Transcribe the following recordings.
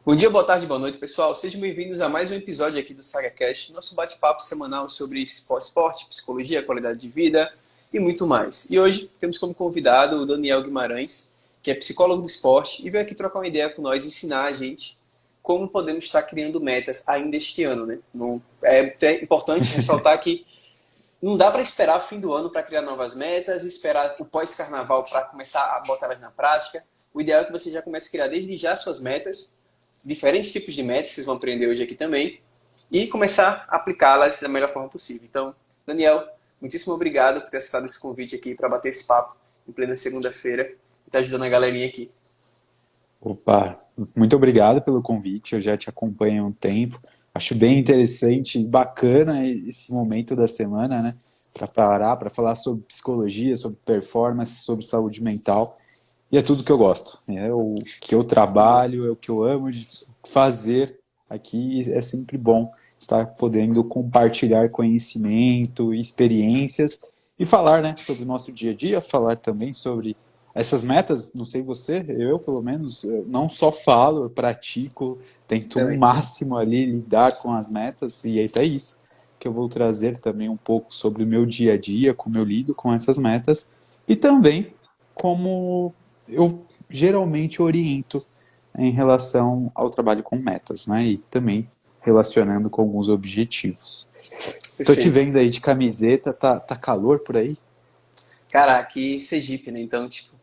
Bom dia, boa tarde, boa noite, pessoal. Sejam bem-vindos a mais um episódio aqui do SagaCast, nosso bate-papo semanal sobre esporte, psicologia, qualidade de vida e muito mais. E hoje temos como convidado o Daniel Guimarães, que é psicólogo do esporte e veio aqui trocar uma ideia com nós, ensinar a gente como podemos estar criando metas ainda este ano, né? É importante ressaltar que não dá para esperar o fim do ano para criar novas metas, esperar o pós-carnaval para começar a botar elas na prática. O ideal é que você já comece a criar desde já suas metas, diferentes tipos de metas que vocês vão aprender hoje aqui também, e começar a aplicá-las da melhor forma possível. Então, Daniel, muitíssimo obrigado por ter aceitado esse convite aqui para bater esse papo em plena segunda-feira e estar ajudando a galerinha aqui. Opa, muito obrigado pelo convite. Eu já te acompanho há um tempo. Acho bem interessante e bacana esse momento da semana, né? Para parar, para falar sobre psicologia, sobre performance, sobre saúde mental. E é tudo que eu gosto. É o que eu trabalho, é o que eu amo de fazer aqui. É sempre bom estar podendo compartilhar conhecimento, experiências e falar, né, sobre o nosso dia a dia, falar também sobre essas metas. Não sei você, eu pelo menos eu não só falo, eu pratico, tento o Também. máximo ali lidar com as metas e é isso que eu vou trazer também um pouco sobre o meu dia a dia, como eu lido com essas metas e também como eu geralmente oriento em relação ao trabalho com metas, né? E também relacionando com alguns objetivos. Tô te Perfeito. vendo aí de camiseta, tá calor por aí? Cara, aqui Sergipe, né? Então, tipo,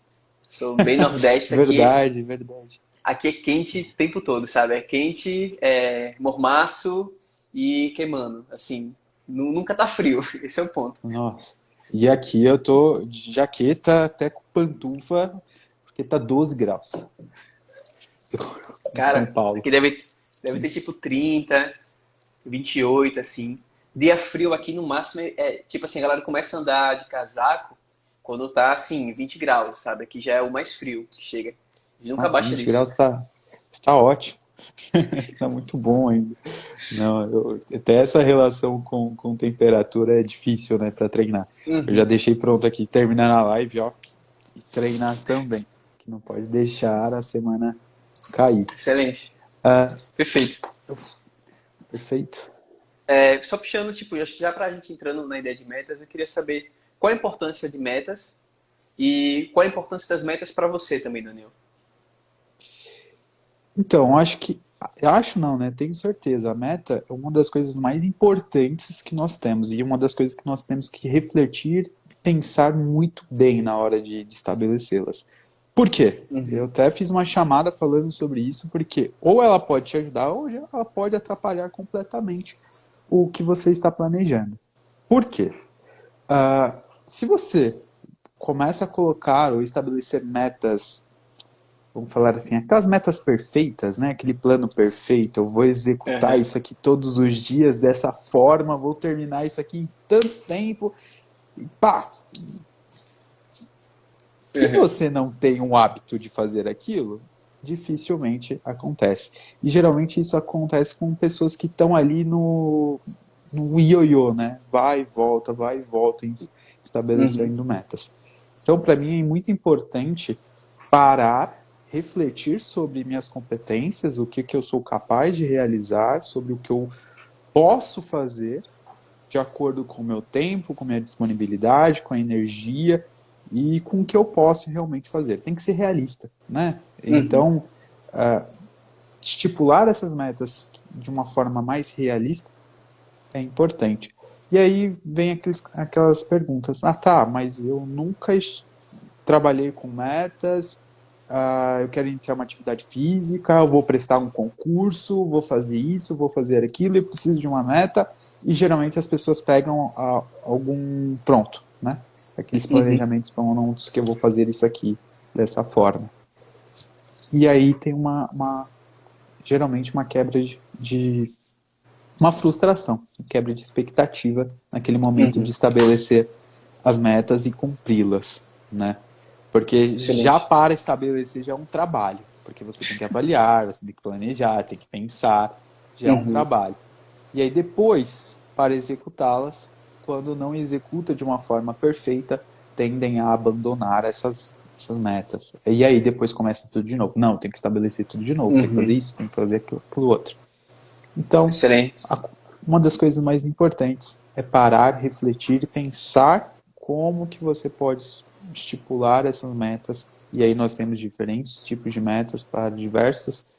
sou bem nordeste aqui. Verdade, verdade. Aqui é quente o tempo todo, sabe? É quente, é mormaço e queimando. Assim, nunca tá frio. Esse é o ponto. Nossa. E aqui eu tô de jaqueta até com pantufa, porque tá 12 graus em São Cara, Paulo. aqui deve ter tipo 30, 28, assim. Dia frio aqui no máximo tipo assim, a galera começa a andar de casaco quando tá assim, 20 graus, sabe? Aqui já é o mais frio que chega. A gente nunca Nossa, baixa 20 disso. graus tá ótimo. Tá muito bom ainda. Não, até essa relação com temperatura é difícil, né, para treinar. Eu já Uhum. deixei pronto aqui, terminar a live, ó, e treinar também, que não pode deixar a semana cair. Excelente. Ah, Perfeito. perfeito. Só puxando, tipo, já pra gente entrando na ideia de metas, eu queria saber qual a importância de metas e qual a importância das metas para você também, Daniel. Então, acho não, né? Tenho certeza. A meta é uma das coisas mais importantes que nós temos e uma das coisas que nós temos que refletir e pensar muito bem na hora de estabelecê-las. Por quê? Eu Uhum. até fiz uma chamada falando sobre isso, porque ou ela pode te ajudar ou ela pode atrapalhar completamente o que você está planejando. Por quê? Se você começa a colocar ou estabelecer metas, vamos falar assim, aquelas metas perfeitas, né? Aquele plano perfeito, eu vou executar Uhum. isso aqui todos os dias dessa forma, vou terminar isso aqui em tanto tempo, e pá! Se Uhum. você não tem um hábito de fazer aquilo, dificilmente acontece. E geralmente isso acontece com pessoas que estão ali no ioiô, né? Vai e volta, Uhum. estabelecendo metas. Então, para mim, é muito importante parar, refletir sobre minhas competências, o que eu sou capaz de realizar, sobre o que eu posso fazer, de acordo com o meu tempo, com a minha disponibilidade, com a energia e com o que eu posso realmente fazer. Tem que ser realista, né? Uhum. Então, estipular essas metas de uma forma mais realista é importante. E aí vem aquelas perguntas. Ah, tá, mas eu nunca trabalhei com metas, eu quero iniciar uma atividade física, eu vou prestar um concurso, vou fazer isso, vou fazer aquilo, e preciso de uma meta. E geralmente as pessoas pegam algum pronto, né? Aqueles Uhum. planejamentos prontos que eu vou fazer isso aqui dessa forma. E aí tem geralmente uma quebra de uma frustração, uma quebra de expectativa naquele momento de Uhum. estabelecer as metas e cumpri-las, né? Porque já Excelente. para estabelecer já é um trabalho, porque você tem que avaliar, você tem que planejar, tem que pensar, já é um Uhum. trabalho. E aí depois, para executá-las, quando não executa de uma forma perfeita, tendem a abandonar essas metas. E aí depois começa tudo de novo. Não, tem que estabelecer tudo de novo, tem que fazer isso, tem que fazer aquilo pro outro. Então, Excelente. uma das coisas mais importantes é parar, refletir e pensar como que você pode estipular essas metas. E aí nós temos diferentes tipos de metas para diversos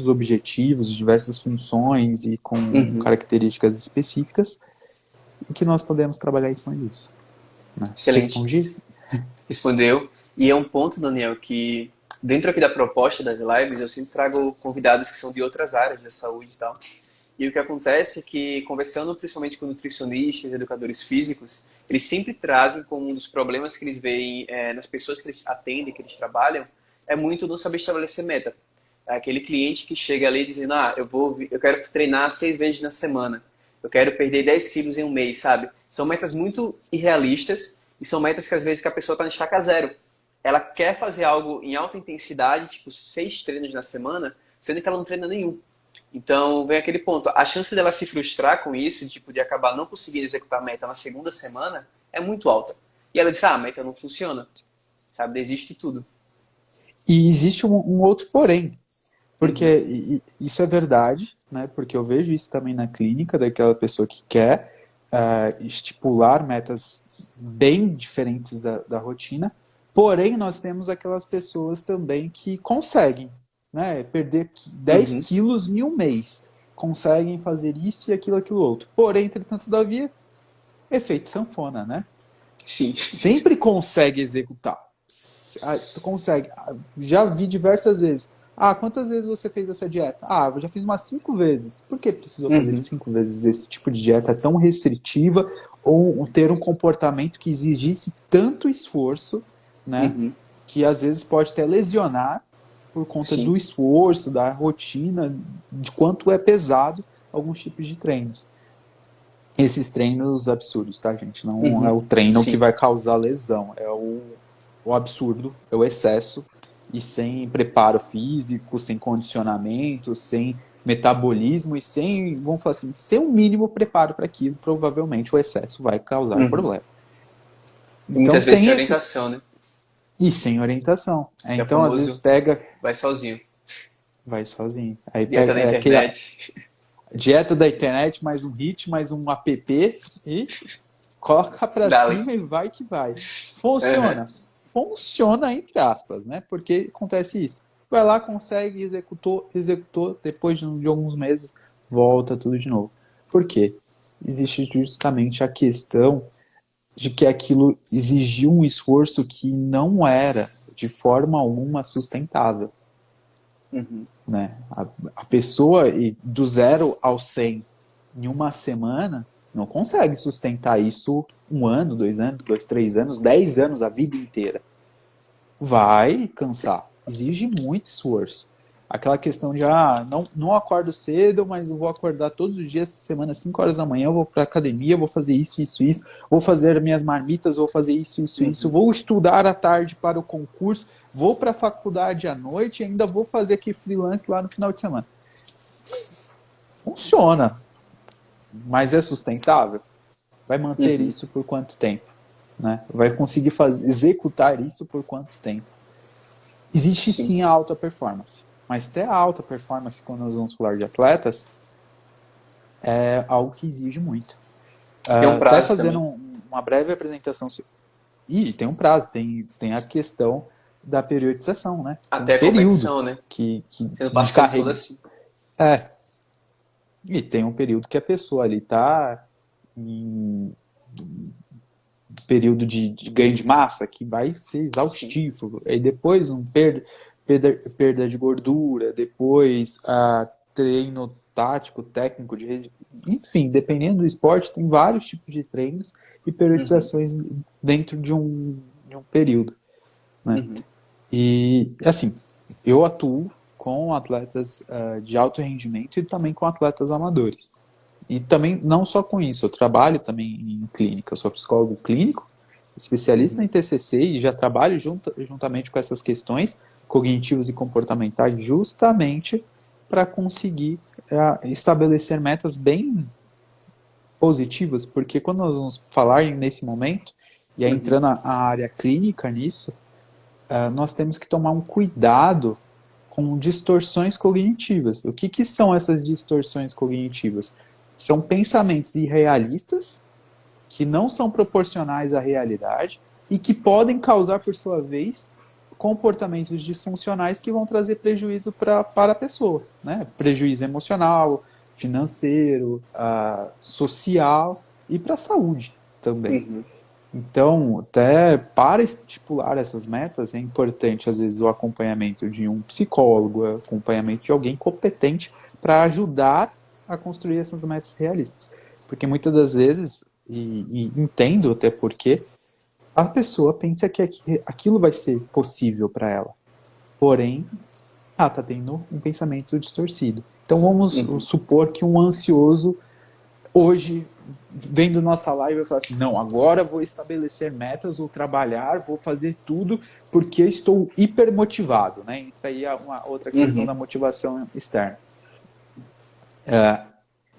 objetivos, diversas funções e com Uhum. características específicas, e que nós podemos trabalhar em cima disso. Né? Excelente. Respondi? Respondeu. E é um ponto, Daniel, que dentro aqui da proposta das lives, eu sempre trago convidados que são de outras áreas da saúde e tal. E o que acontece é que, conversando principalmente com nutricionistas, educadores físicos, eles sempre trazem como um dos problemas que eles veem nas pessoas que eles atendem, que eles trabalham, é muito não saber estabelecer meta. É aquele cliente que chega ali dizendo, eu quero treinar 6 vezes na semana, eu quero perder 10 quilos em um mês, sabe? São metas muito irrealistas e são metas que às vezes que a pessoa está na estaca zero. Ela quer fazer algo em alta intensidade, tipo 6 treinos na semana, sendo que ela não treina nenhum. Então, vem aquele ponto. A chance dela se frustrar com isso, tipo, de acabar não conseguindo executar a meta na segunda semana, é muito alta. E ela diz, a meta não funciona. Sabe, desiste de tudo. E existe um outro porém, porque Uhum. isso é verdade, né? Porque eu vejo isso também na clínica, daquela pessoa que quer estipular metas bem diferentes da rotina, porém nós temos aquelas pessoas também que conseguem, né? Perder 10 Uhum. quilos em um mês, conseguem fazer isso e aquilo outro. Porém, entretanto, todavia, efeito sanfona, né? Sim. Sempre consegue executar. Tu consegue. Já vi diversas vezes. Quantas vezes você fez essa dieta? Eu já fiz umas 5 vezes. Por que precisou fazer Uhum. 5 vezes esse tipo de dieta tão restritiva ou ter um comportamento que exigisse tanto esforço, né? Uhum. Que às vezes pode até lesionar por conta do Sim. esforço, da rotina, de quanto é pesado alguns tipos de treinos. Esses treinos absurdos, tá, gente? Não é Uhum. o treino que Sim. vai causar lesão, é o absurdo, é o excesso, e sem preparo físico, sem condicionamento, sem metabolismo e sem, vamos falar assim, sem um mínimo preparo para aquilo, provavelmente o excesso vai causar Uhum. problema. E Então muitas vezes tem sem esses. orientação, né? E sem orientação. Que é o Então, às vezes, famoso pega, vai sozinho. vai sozinho. Aí Dieta pega na aquele internet. dieta da internet, mais um hit, mais um app, e coloca pra Dali. cima e vai que vai. Uhum. Funciona. Funciona entre aspas, né? Porque acontece isso. Vai lá, consegue, executou, depois de alguns meses, volta tudo de novo. Por quê? Existe justamente a questão de que aquilo exigiu um esforço que não era de forma alguma sustentável, Uhum. né? A pessoa do 0 ao 100 em uma semana não consegue sustentar isso 1 ano, 2 anos, 3 anos, 10 anos, a vida inteira. Vai cansar. Exige muito esforço. Aquela questão de, não acordo cedo, mas eu vou acordar todos os dias essa semana, 5 horas da manhã, eu vou para academia, vou fazer isso, isso, isso, vou fazer minhas marmitas, vou fazer isso, isso, isso, Uhum. vou estudar à tarde para o concurso, vou para a faculdade à noite e ainda vou fazer aqui freelance lá no final de semana. Funciona, mas é sustentável? Vai manter Uhum. isso por quanto tempo? Né? Vai conseguir executar isso por quanto tempo? Existe Sim. sim a alta performance, mas até a alta performance, quando nós vamos falar de atletas, é algo que exige muito. E tem um Até prazo fazendo também. uma breve apresentação. E tem um prazo, tem a questão da periodização, né? Tem um Até a período competição, né? Você não de passando tudo carrega. assim. É, e tem um período que a pessoa ali está em período de ganho de massa, que vai ser Sim. exaustivo. Aí depois perda de gordura, depois treino tático, técnico, enfim, dependendo do esporte, tem vários tipos de treinos e Uhum. periodizações dentro de um período. Né? Uhum. E, assim, eu atuo com atletas de alto rendimento e também com atletas amadores. E também, não só com isso, eu trabalho também em clínica. Eu sou psicólogo clínico, especialista Uhum. em TCC e já trabalho juntamente com essas questões cognitivas e comportamentais justamente para conseguir estabelecer metas bem positivas, porque quando nós vamos falar nesse momento, E aí, Uhum. entrando a área clínica nisso, nós temos que tomar um cuidado com distorções cognitivas. O que são essas distorções cognitivas? São pensamentos irrealistas que não são proporcionais à realidade e que podem causar, por sua vez, comportamentos disfuncionais que vão trazer prejuízo para a pessoa, né? Prejuízo emocional, financeiro, social e para a saúde também. Uhum. Então, até para estipular essas metas, é importante, às vezes, o acompanhamento de um psicólogo, o acompanhamento de alguém competente para ajudar a construir essas metas realistas. Porque muitas das vezes, e entendo até porque, a pessoa pensa que aquilo vai ser possível para ela. Porém, ela está tendo um pensamento distorcido. Então, vamos Uhum. supor que um ansioso hoje, vendo nossa live, eu falo assim, não, agora vou estabelecer metas, vou trabalhar, vou fazer tudo, porque estou hipermotivado, né? Entra aí uma outra questão Uhum. da motivação externa.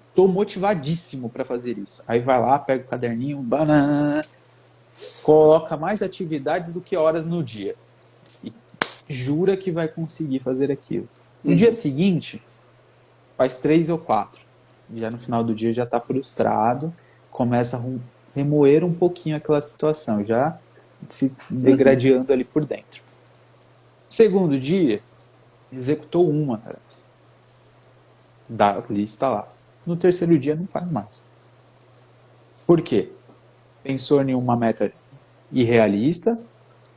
Estou motivadíssimo para fazer isso. Aí vai lá, pega o caderninho, banana, coloca mais atividades do que horas no dia. E jura que vai conseguir fazer aquilo. No dia Uhum. seguinte, faz 3 ou 4. Já no final do dia já está frustrado, começa a remoer um pouquinho aquela situação, já se Uhum. degradando ali por dentro. Segundo dia, executou uma tarefa da lista lá. No terceiro dia não faz mais. Por quê? Pensou em uma meta irrealista,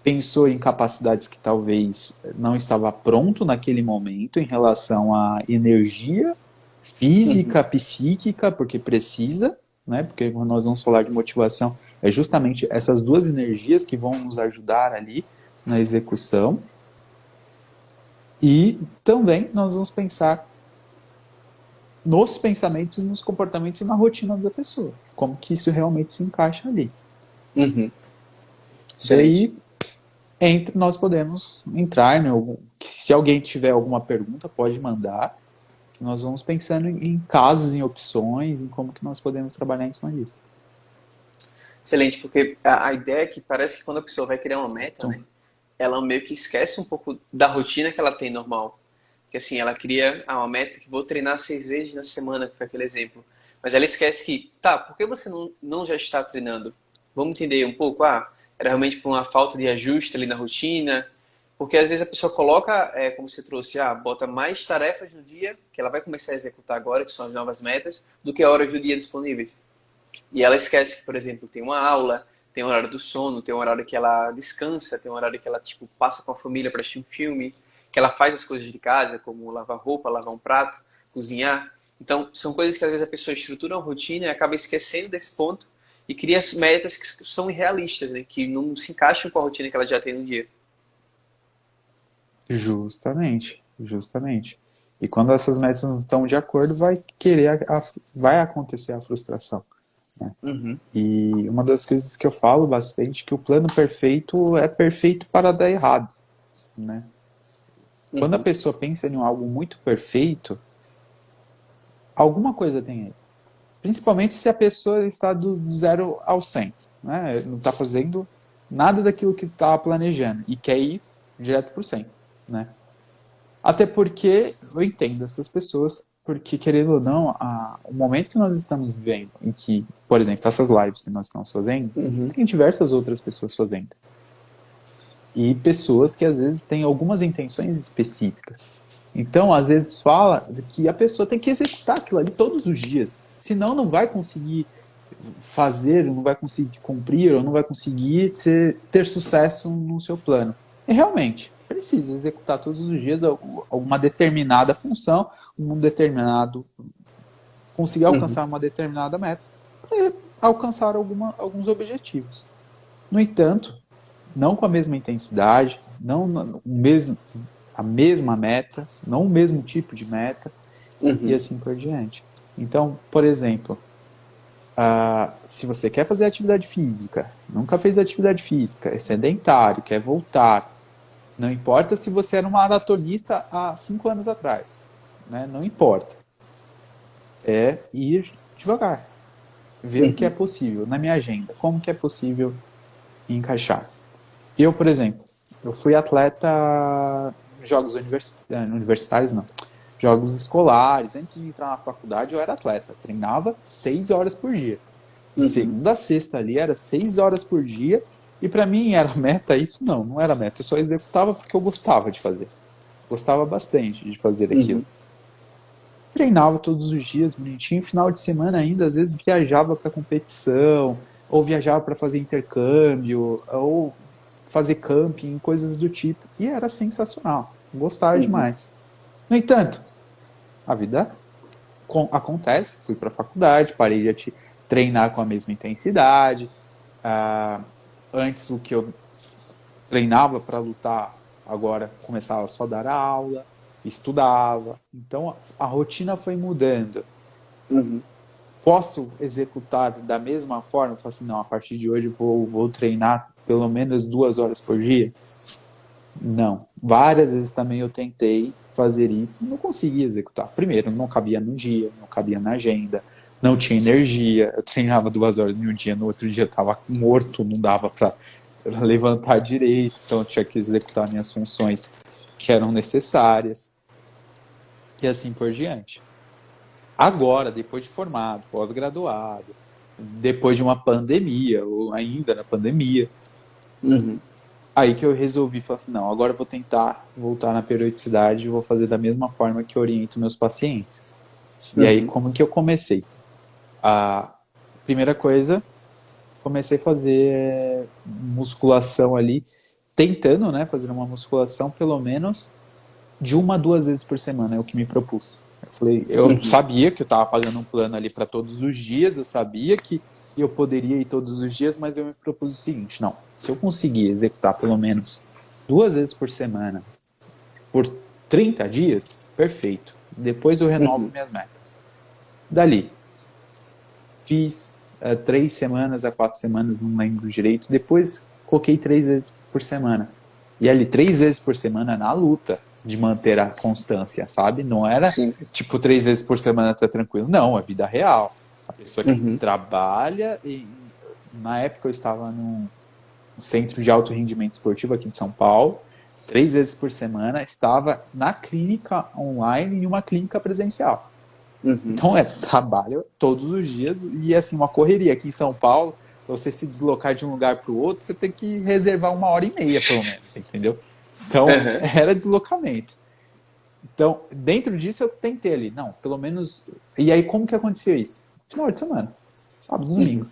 pensou em capacidades que talvez não estava pronto naquele momento em relação à energia Uhum. física, psíquica, porque precisa, né? Porque quando nós vamos falar de motivação, é justamente essas duas energias que vão nos ajudar ali na execução. E também nós vamos pensar nos pensamentos, nos comportamentos e na rotina da pessoa. Como que isso realmente se encaixa ali. Uhum. Excelente. Daí, nós podemos entrar, né, se alguém tiver alguma pergunta, pode mandar. Nós vamos pensando em casos, em opções, em como que nós podemos trabalhar em cima disso. Excelente, porque a ideia é que parece que quando a pessoa vai criar uma meta, Então, né, ela meio que esquece um pouco da rotina que ela tem normal. Que assim, ela cria uma meta que vou treinar 6 vezes na semana, que foi aquele exemplo. Mas ela esquece que, tá, por que você não já está treinando? Vamos entender um pouco, era realmente por uma falta de ajuste ali na rotina, porque às vezes a pessoa coloca, como você trouxe, bota mais tarefas no dia, que ela vai começar a executar agora, que são as novas metas, do que horas do dia disponíveis. E ela esquece que, por exemplo, tem uma aula, tem um horário do sono, tem um horário que ela descansa, tem um horário que ela tipo passa com a família para assistir um filme, que ela faz as coisas de casa, como lavar roupa, lavar um prato, cozinhar. Então, são coisas que às vezes a pessoa estrutura uma rotina e acaba esquecendo desse ponto e cria metas que são irrealistas, né? Que não se encaixam com a rotina que ela já tem no dia. justamente, justamente. E quando essas metas não estão de acordo, vai acontecer a frustração. Né? Uhum. E uma das coisas que eu falo bastante é que o plano perfeito é perfeito para dar errado, né? Quando a Uhum. pessoa pensa em algo muito perfeito, alguma coisa tem aí. Principalmente se a pessoa está do 0 ao 100, né? Não está fazendo nada daquilo que está planejando e quer ir direto para o 100, né? Até porque eu entendo essas pessoas, porque querendo ou não, o momento que nós estamos vivendo, em que, por exemplo, essas lives que nós estamos fazendo, Uhum. tem diversas outras pessoas fazendo. E pessoas que às vezes têm algumas intenções específicas. Então, às vezes fala que a pessoa tem que executar aquilo ali todos os dias. Senão não vai conseguir fazer, não vai conseguir cumprir, ou não vai conseguir ter sucesso no seu plano. E realmente, precisa executar todos os dias alguma determinada função, um determinado, conseguir Uhum. alcançar uma determinada meta, para alcançar alguns objetivos. No entanto, não com a mesma intensidade, não a mesma meta, não o mesmo tipo de meta, e Uhum. assim por diante. Então, por exemplo, se você quer fazer atividade física, nunca fez atividade física, é sedentário, quer voltar, não importa se você era um maratonista há 5 anos atrás, né? Não importa. É ir devagar, ver o que é Uhum. possível na minha agenda. Como que é possível e encaixar. Eu, por exemplo, eu fui atleta em jogos universitários, não. Jogos escolares. Antes de entrar na faculdade, eu era atleta. Treinava 6 horas por dia. De segunda a sexta ali, era 6 horas por dia. E pra mim era meta isso? Não, não era meta. Eu só executava porque eu gostava de fazer. Gostava bastante de fazer aquilo. Treinava todos os dias, bonitinho. Final de semana ainda, às vezes viajava pra competição, ou viajava pra fazer intercâmbio, ou fazer camping, coisas do tipo. E era sensacional. Gostava demais. No entanto, a vida acontece. Fui pra faculdade, parei de treinar com a mesma intensidade. Antes o que eu treinava para lutar, agora começava só a dar aula, estudava. Então a rotina foi mudando. Posso executar da mesma forma? Eu falo assim, não, a partir de hoje vou treinar pelo menos 2 horas por dia? Não. Várias vezes também eu tentei fazer isso e não conseguia executar. Primeiro, não cabia no dia, não cabia na agenda, não tinha energia. Eu treinava 2 horas em um dia, no outro dia eu estava morto, não dava para levantar direito, então eu tinha que executar minhas funções que eram necessárias e assim por diante. Agora, depois de formado, pós-graduado, depois de uma pandemia, ou ainda na pandemia, aí que eu resolvi, falar assim, não, agora eu vou tentar voltar na periodicidade e vou fazer da mesma forma que eu oriento meus pacientes. E aí, como que eu comecei? A primeira coisa, comecei a fazer musculação ali, tentando, né, fazer uma musculação pelo menos de 1 a 2 vezes por semana, é o que me propus. Eu sabia que eu estava pagando um plano ali para todos os dias, eu sabia que eu poderia ir todos os dias, mas eu me propus o seguinte, não, se eu conseguir executar pelo menos 2 vezes por semana, por 30 dias, perfeito. Depois eu renovo minhas metas. Dali, fiz 3 semanas a 4 semanas, não lembro direito. Depois coloquei 3 vezes por semana. E ali, 3 vezes por semana na luta de manter a constância, sabe? Não era tipo 3 vezes por semana tá tranquilo. Não, é vida real. A pessoa que trabalha. E, na época eu estava num centro de alto rendimento esportivo aqui de São Paulo. 3 vezes por semana estava na clínica online e uma clínica presencial. Então é trabalho todos os dias e assim, uma correria aqui em São Paulo, pra você se deslocar de um lugar para o outro, você tem que reservar 1h30 pelo menos, entendeu? Então era deslocamento. Então, dentro disso eu tentei ali, não, pelo menos. E aí como que acontecia isso? Final de semana, sábado, domingo.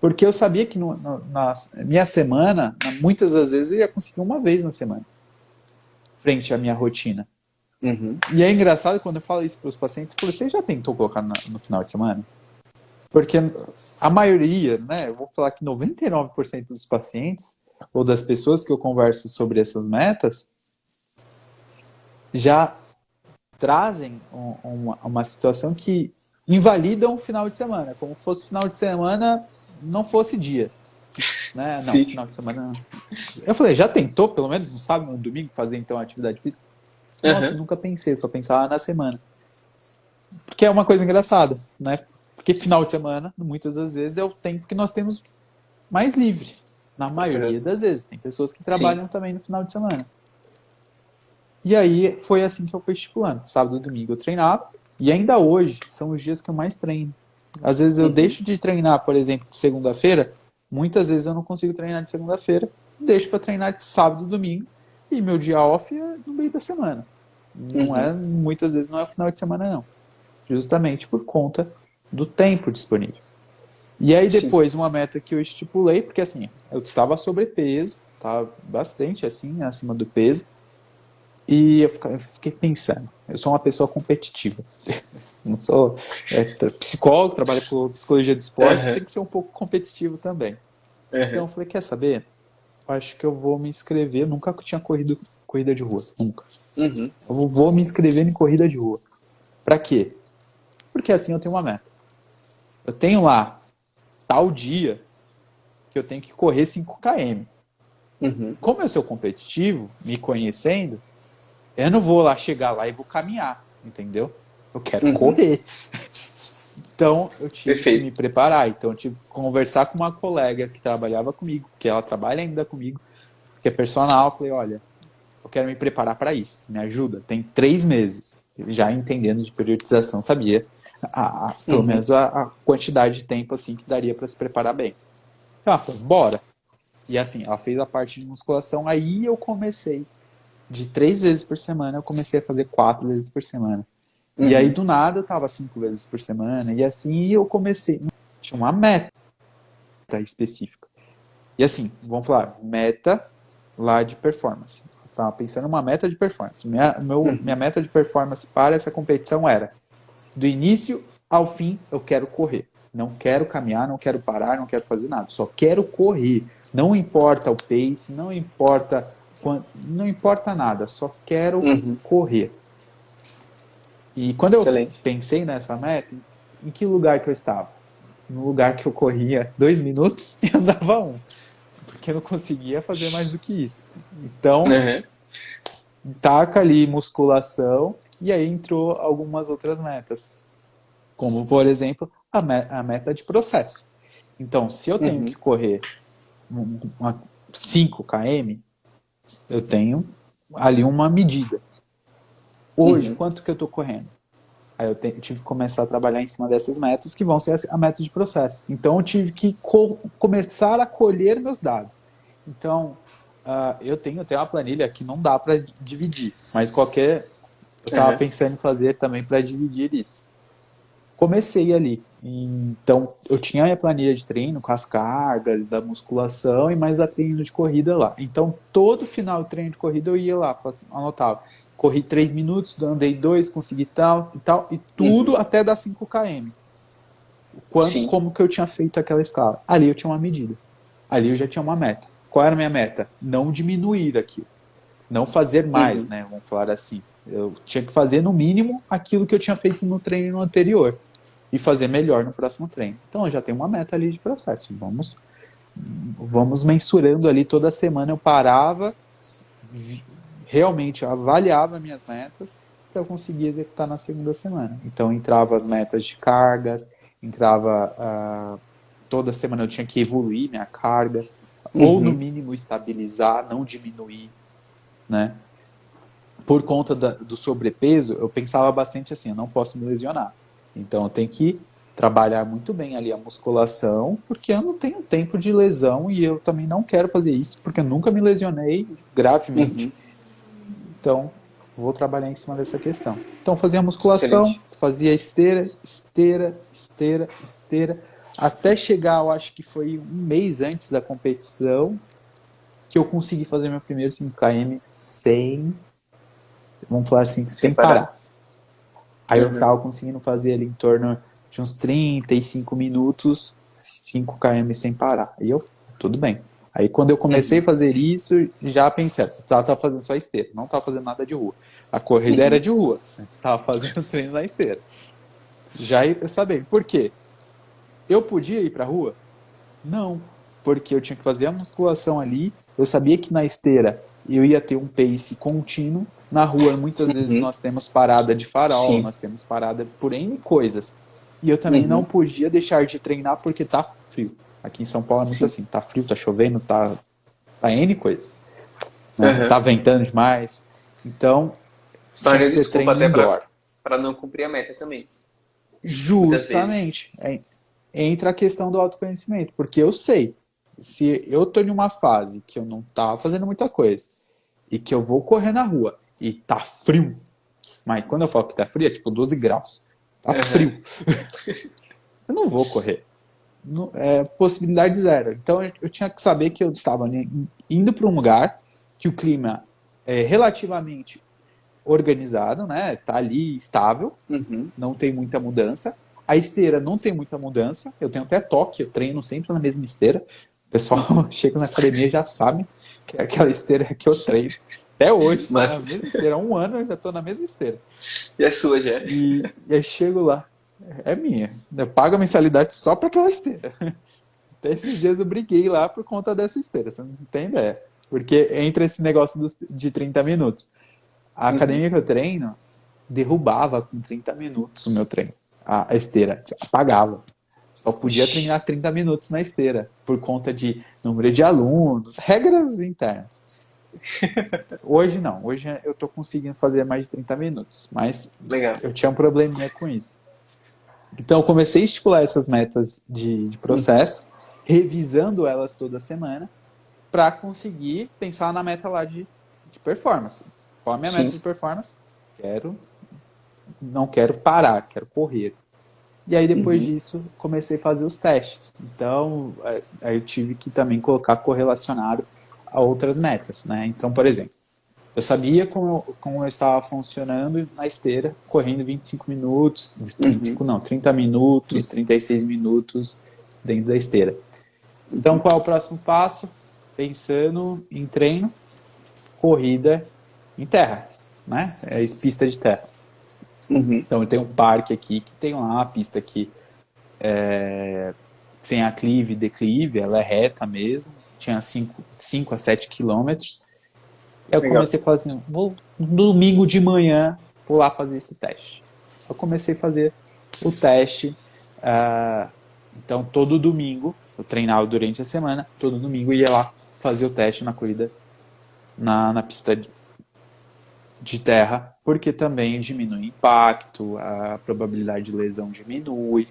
Porque eu sabia que na minha semana, muitas das vezes eu ia conseguir uma vez na semana, frente à minha rotina. E é engraçado quando eu falo isso para os pacientes, você já tentou colocar no final de semana? Porque a maioria, né, eu vou falar que 99% dos pacientes ou das pessoas que eu converso sobre essas metas já trazem uma situação que invalidam o final de semana, como se fosse final de semana não fosse dia. Né? Não, final de semana... Eu falei, já tentou pelo menos no sábado, no domingo, fazer então atividade física? Nossa, nunca pensei, só pensava na semana. Porque é uma coisa engraçada, né? Porque final de semana, muitas das vezes, é o tempo que nós temos mais livre. Na maioria das vezes. Tem pessoas que trabalham também no final de semana. E aí, foi assim que eu fui estipulando. Sábado e domingo eu treinava. E ainda hoje, são os dias que eu mais treino. Às vezes eu deixo de treinar, por exemplo, de segunda-feira. Muitas vezes eu não consigo treinar de segunda-feira. Deixo para treinar de sábado e domingo. E meu dia off é no meio da semana. Não é, muitas vezes não é o final de semana, não. Justamente por conta do tempo disponível. E aí depois, uma meta que eu estipulei, porque assim, eu estava sobrepeso, estava bastante assim, acima do peso. E eu fiquei pensando, eu sou uma pessoa competitiva. Não sou psicólogo, trabalho com psicologia de esporte, tem que ser um pouco competitivo também. Então eu falei, quer saber? Acho que eu vou me inscrever. Nunca tinha corrido corrida de rua. Nunca. Eu vou me inscrever em corrida de rua. Pra quê? Porque assim eu tenho uma meta. Eu tenho lá tal dia que eu tenho que correr 5 km. Como eu sou competitivo, me conhecendo, eu não vou lá chegar lá e vou caminhar, entendeu? Eu quero correr. Então, eu tive que me Perfeito. preparar. Então, eu tive que conversar com uma colega que trabalhava comigo, que ela trabalha ainda comigo, que é personal. Eu falei, olha, eu quero me preparar para isso, me ajuda. Tem 3 meses. Ele já entendendo de periodização, sabia pelo Uhum. menos a quantidade de tempo assim que daria para se preparar bem. Então, ela falou, bora. E assim, ela fez a parte de musculação, aí eu comecei. De 3 vezes por semana, eu comecei a fazer 4 vezes por semana. E aí, Uhum. do nada, eu tava 5 vezes por semana. E assim, eu comecei. Tinha uma meta específica. E assim, vamos falar, meta lá de performance. Eu estava pensando numa meta de performance. Minha Uhum. meta de performance para essa competição era, do início ao fim, eu quero correr. Não quero caminhar, não quero parar, não quero fazer nada. Só quero correr. Não importa o pace, não importa nada. Só quero Uhum. correr. E quando eu Excelente. pensei nessa meta, em que lugar que eu estava? No lugar que eu corria 2 minutos e andava um, porque eu não conseguia fazer mais do que isso. Então, Uhum. taca ali musculação e aí entrou algumas outras metas, como por exemplo a meta de processo. Então, se eu tenho que Uhum. correr 5 km, eu tenho ali uma medida. Hoje, Uhum. quanto que eu estou correndo? Aí eu tive que começar a trabalhar em cima dessas metas que vão ser a meta de processo. Então eu tive que começar a colher meus dados. Então eu tenho uma planilha que não dá para dividir, mas eu estava Uhum. pensando em fazer também para dividir isso. Comecei ali. Então eu tinha a minha planilha de treino com as cargas da musculação e mais a treino de corrida lá. Então todo final de treino de corrida eu ia lá, assim, anotava. Corri 3 minutos, andei 2, consegui tal e tal, e tudo Uhum. até dar 5 km. Sim. Como que eu tinha feito aquela escala? Ali eu tinha uma medida. Ali eu já tinha uma meta. Qual era a minha meta? Não diminuir aquilo. Não fazer mais, Uhum. né? Vamos falar assim. Eu tinha que fazer no mínimo aquilo que eu tinha feito no treino anterior e fazer melhor no próximo treino. Então eu já tenho uma meta ali de processo. Vamos mensurando ali toda semana. Eu parava, realmente avaliava minhas metas para eu conseguir executar na segunda semana. Então entrava as metas de cargas, entrava toda semana eu tinha que evoluir minha carga, ou no Uhum. mínimo estabilizar, não diminuir, né? Por conta do sobrepeso, eu pensava bastante assim, eu não posso me lesionar. Então eu tenho que trabalhar muito bem ali a musculação, porque eu não tenho tempo de lesão e eu também não quero fazer isso, porque eu nunca me lesionei gravemente. Uhum. Então, vou trabalhar em cima dessa questão. Então, fazia musculação, Excelente. fazia esteira, esteira, esteira, esteira, até chegar, eu acho que foi um mês antes da competição, que eu consegui fazer meu primeiro 5 km sem, vamos falar assim, sem Separar. parar. Aí eu Uhum. estava conseguindo fazer ali em torno de uns 35 minutos, 5 km sem parar. E eu, tudo bem. Aí quando eu comecei a Uhum. fazer isso, já pensei, tava fazendo só esteira, não tava fazendo nada de rua. A corrida era Uhum. de rua, estava fazendo treino na esteira. Já eu sabia. Por quê? Eu podia ir pra rua? Não, porque eu tinha que fazer a musculação ali. Eu sabia que na esteira eu ia ter um pace contínuo. Na rua, muitas vezes Uhum. nós temos parada de farol, Sim. nós temos parada por N coisas. E eu também não Uhum. podia deixar de treinar porque tá frio. Aqui em São Paulo é muito Sim. assim, tá frio, tá chovendo, tá N coisas, né? Uhum. Tá ventando demais. Então, Se tinha que tornaria ser desculpa treino até indoor. para não cumprir a meta também. Muitas vezes. Justamente. Entra a questão do autoconhecimento, porque eu sei, se eu tô em uma fase que eu não tava fazendo muita coisa e que eu vou correr na rua e tá frio, mas quando eu falo que tá frio é tipo 12 graus, tá Uhum. frio, eu não vou correr. É possibilidade zero. Então eu tinha que saber que eu estava indo para um lugar que o clima é relativamente organizado, né? Tá ali estável, Uhum. não tem muita mudança. A esteira não tem muita mudança. Eu tenho até toque, eu treino sempre na mesma esteira. O pessoal Uhum. chega na academia e já sabe que é aquela esteira que eu treino. Até hoje, é a Mas mesma esteira. Há um ano eu já estou na mesma esteira. e a sua já? E aí chego lá, é minha. Eu pago a mensalidade só para aquela esteira. Até esses dias eu briguei lá por conta dessa esteira, você não tem ideia. Porque entra esse negócio de 30 minutos. A Uhum. academia que eu treino derrubava com 30 minutos o meu treino. a esteira, apagava. Só podia Ixi. treinar 30 minutos na esteira, por conta de número de alunos, regras internas. Hoje não, hoje eu tô conseguindo fazer mais de 30 minutos, mas Legal. eu tinha um probleminha com isso. Então eu comecei a estipular essas metas de processo, revisando elas toda semana, para conseguir pensar na meta lá de performance. Qual a minha meta Sim. de performance? Não quero parar, quero correr. E aí depois disso comecei a fazer os testes. Então aí eu tive que também colocar correlacionado a outras metas, né? Então, por exemplo, eu sabia como eu estava funcionando na esteira, correndo 25 minutos, 25 não, 30 minutos, 36 minutos dentro da esteira. Então, qual é o próximo passo? Pensando em treino, corrida em terra, né? É pista de terra. Então, eu tenho um parque aqui que tem lá a pista que sem aclive e declive, ela é reta mesmo, tinha 5 a 7 quilômetros. Eu Legal. comecei a falar assim, no domingo de manhã, vou lá fazer esse teste. Eu comecei a fazer o teste, então todo domingo, eu treinava durante a semana, todo domingo eu ia lá fazer o teste na corrida na pista de terra, porque também diminui o impacto, a probabilidade de lesão diminui.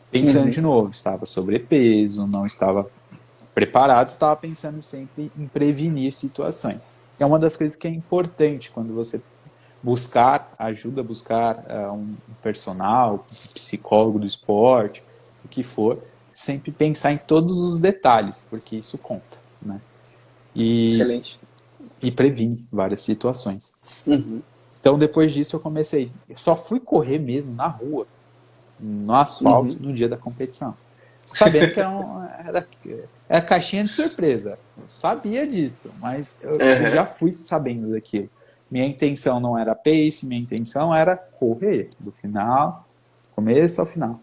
Pensando de novo, estava sobrepeso, não estava preparado, estava pensando sempre em prevenir situações. É uma das coisas que é importante quando você buscar ajuda, buscar um personal, um psicólogo do esporte, o que for, sempre pensar em todos os detalhes, porque isso conta, né? Excelente. E previne várias situações. Então, depois disso, eu só fui correr mesmo na rua, no asfalto, no dia da competição. Sabendo que era caixinha de surpresa. Eu sabia disso, mas eu já fui sabendo daquilo. Minha intenção não era pace, minha intenção era correr do final, começo ao final.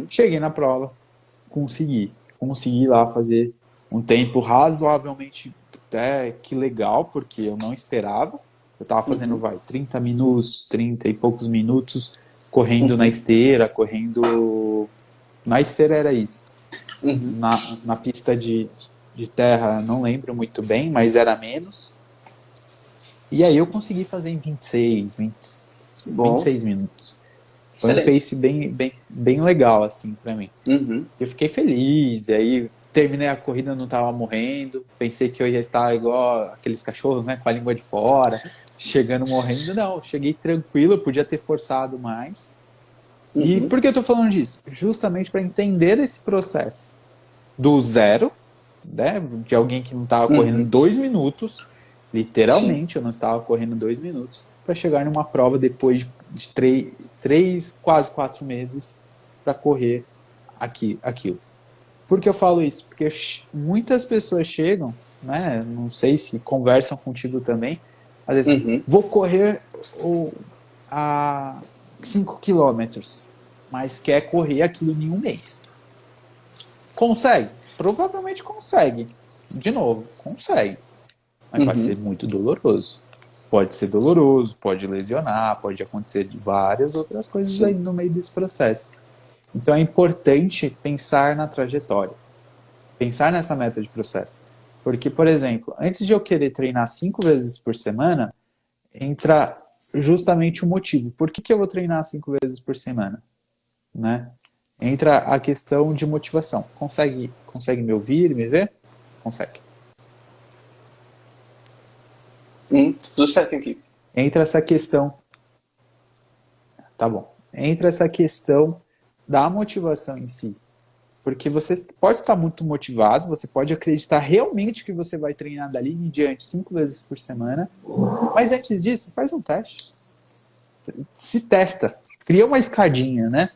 Cheguei na prova, consegui lá fazer um tempo razoavelmente até que legal, porque eu não esperava. Eu estava fazendo, 30 minutos, 30 e poucos minutos, correndo na esteira, correndo... Na esteira era isso. Na pista de terra, não lembro muito bem, mas era menos. E aí eu consegui fazer em 26 minutos. Foi um pace bem legal, assim, pra mim. Eu fiquei feliz, e aí terminei a corrida, não tava morrendo. Pensei que eu ia estar igual aqueles cachorros, né, com a língua de fora, chegando morrendo. Não, cheguei tranquilo, eu podia ter forçado mais. E por que eu tô falando disso? Justamente para entender esse processo do zero, né, de alguém que não estava correndo 2 minutos, literalmente eu não estava correndo 2 minutos, para chegar numa prova depois de 3 quase 4 meses para correr aquilo. Por que eu falo isso? Porque muitas pessoas chegam, né, não sei se conversam contigo também, às vezes, vou correr a 5 quilômetros, mas quer correr aquilo em um mês. Consegue? Provavelmente consegue. De novo, consegue. Mas vai ser muito doloroso. Pode ser doloroso, pode lesionar, pode acontecer de várias outras coisas aí no meio desse processo. Então é importante pensar na trajetória. Pensar nessa meta de processo. Porque, por exemplo, antes de eu querer treinar 5 vezes por semana, entra justamente o motivo. Por que eu vou treinar 5 vezes por semana? Né? Entra a questão de motivação. Consegue me ouvir, me ver? Consegue. Tudo certo aqui. Entra essa questão. Tá bom. Entra essa questão da motivação em si. Porque você pode estar muito motivado, você pode acreditar realmente que você vai treinar dali em diante 5 vezes por semana, mas antes disso, faz um teste. Se testa. Cria uma escadinha, né?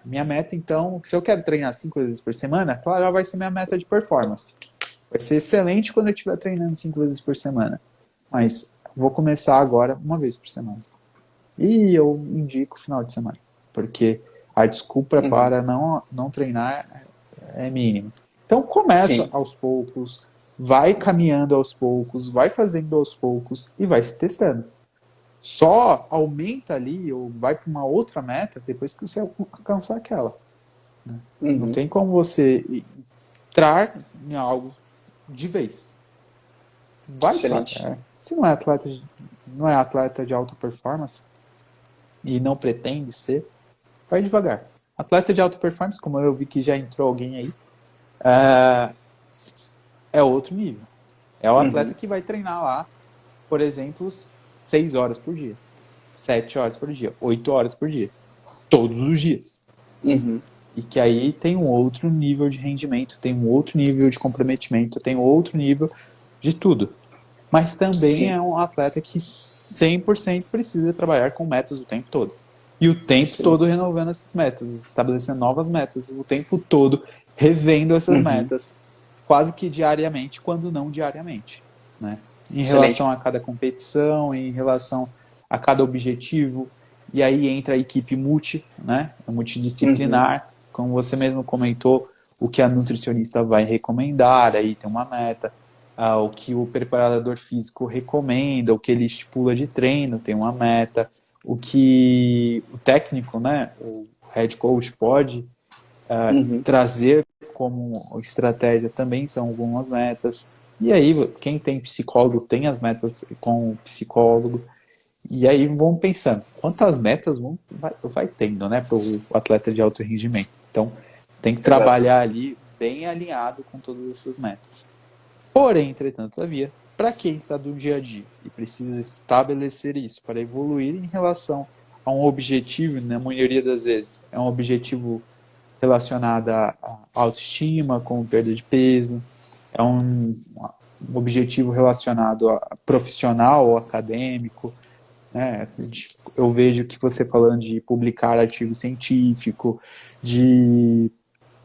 Minha meta, então, se eu quero treinar 5 vezes por semana, claro, vai ser minha meta de performance. Vai ser excelente quando eu estiver treinando 5 vezes por semana. Mas vou começar agora uma vez por semana. E eu indico final de semana. Porque a desculpa para não treinar é mínima. Então começa aos poucos, vai caminhando aos poucos, vai fazendo aos poucos e vai se testando. Só aumenta ali ou vai para uma outra meta depois que você alcançar aquela. Né? Não Uhum. tem como você entrar em algo de vez. Vai Excelente. devagar. Se não é atleta de alta performance e não pretende ser, vai devagar. Atleta de alta performance, como eu vi que já entrou alguém aí, é, é outro nível. É o atleta Uhum. que vai treinar lá, por exemplo, 6 horas por dia, 7 horas por dia, 8 horas por dia, todos os dias. Uhum. E que aí tem um outro nível de rendimento, tem um outro nível de comprometimento, tem outro nível de tudo. Mas também Sim. é um atleta que 100% precisa trabalhar com metas o tempo todo. E o tempo todo Excelente. renovando essas metas, estabelecendo novas metas, o tempo todo revendo essas Uhum. metas, quase que diariamente, quando não diariamente. Né? Em relação Excelente. a cada competição, em relação a cada objetivo. E aí entra a equipe né? Uhum. Multidisciplinar, como você mesmo comentou, o que a nutricionista vai recomendar, aí tem uma meta, o que o preparador físico recomenda, o que ele estipula de treino, tem uma meta, o que o técnico, né, o head coach pode Uhum. trazer como estratégia também são algumas metas. E aí, quem tem psicólogo tem as metas com o psicólogo. E aí vão pensando, quantas metas vai tendo, né, para o atleta de alto rendimento. Então, tem que Exato. trabalhar ali bem alinhado com todas essas metas. Porém, entretanto, todavia, para quem está do dia a dia e precisa estabelecer isso para evoluir em relação a um objetivo, na maioria das vezes, é um objetivo relacionado à autoestima, com perda de peso, é um objetivo relacionado a profissional ou acadêmico, né? Eu vejo que você falando de publicar artigo científico, de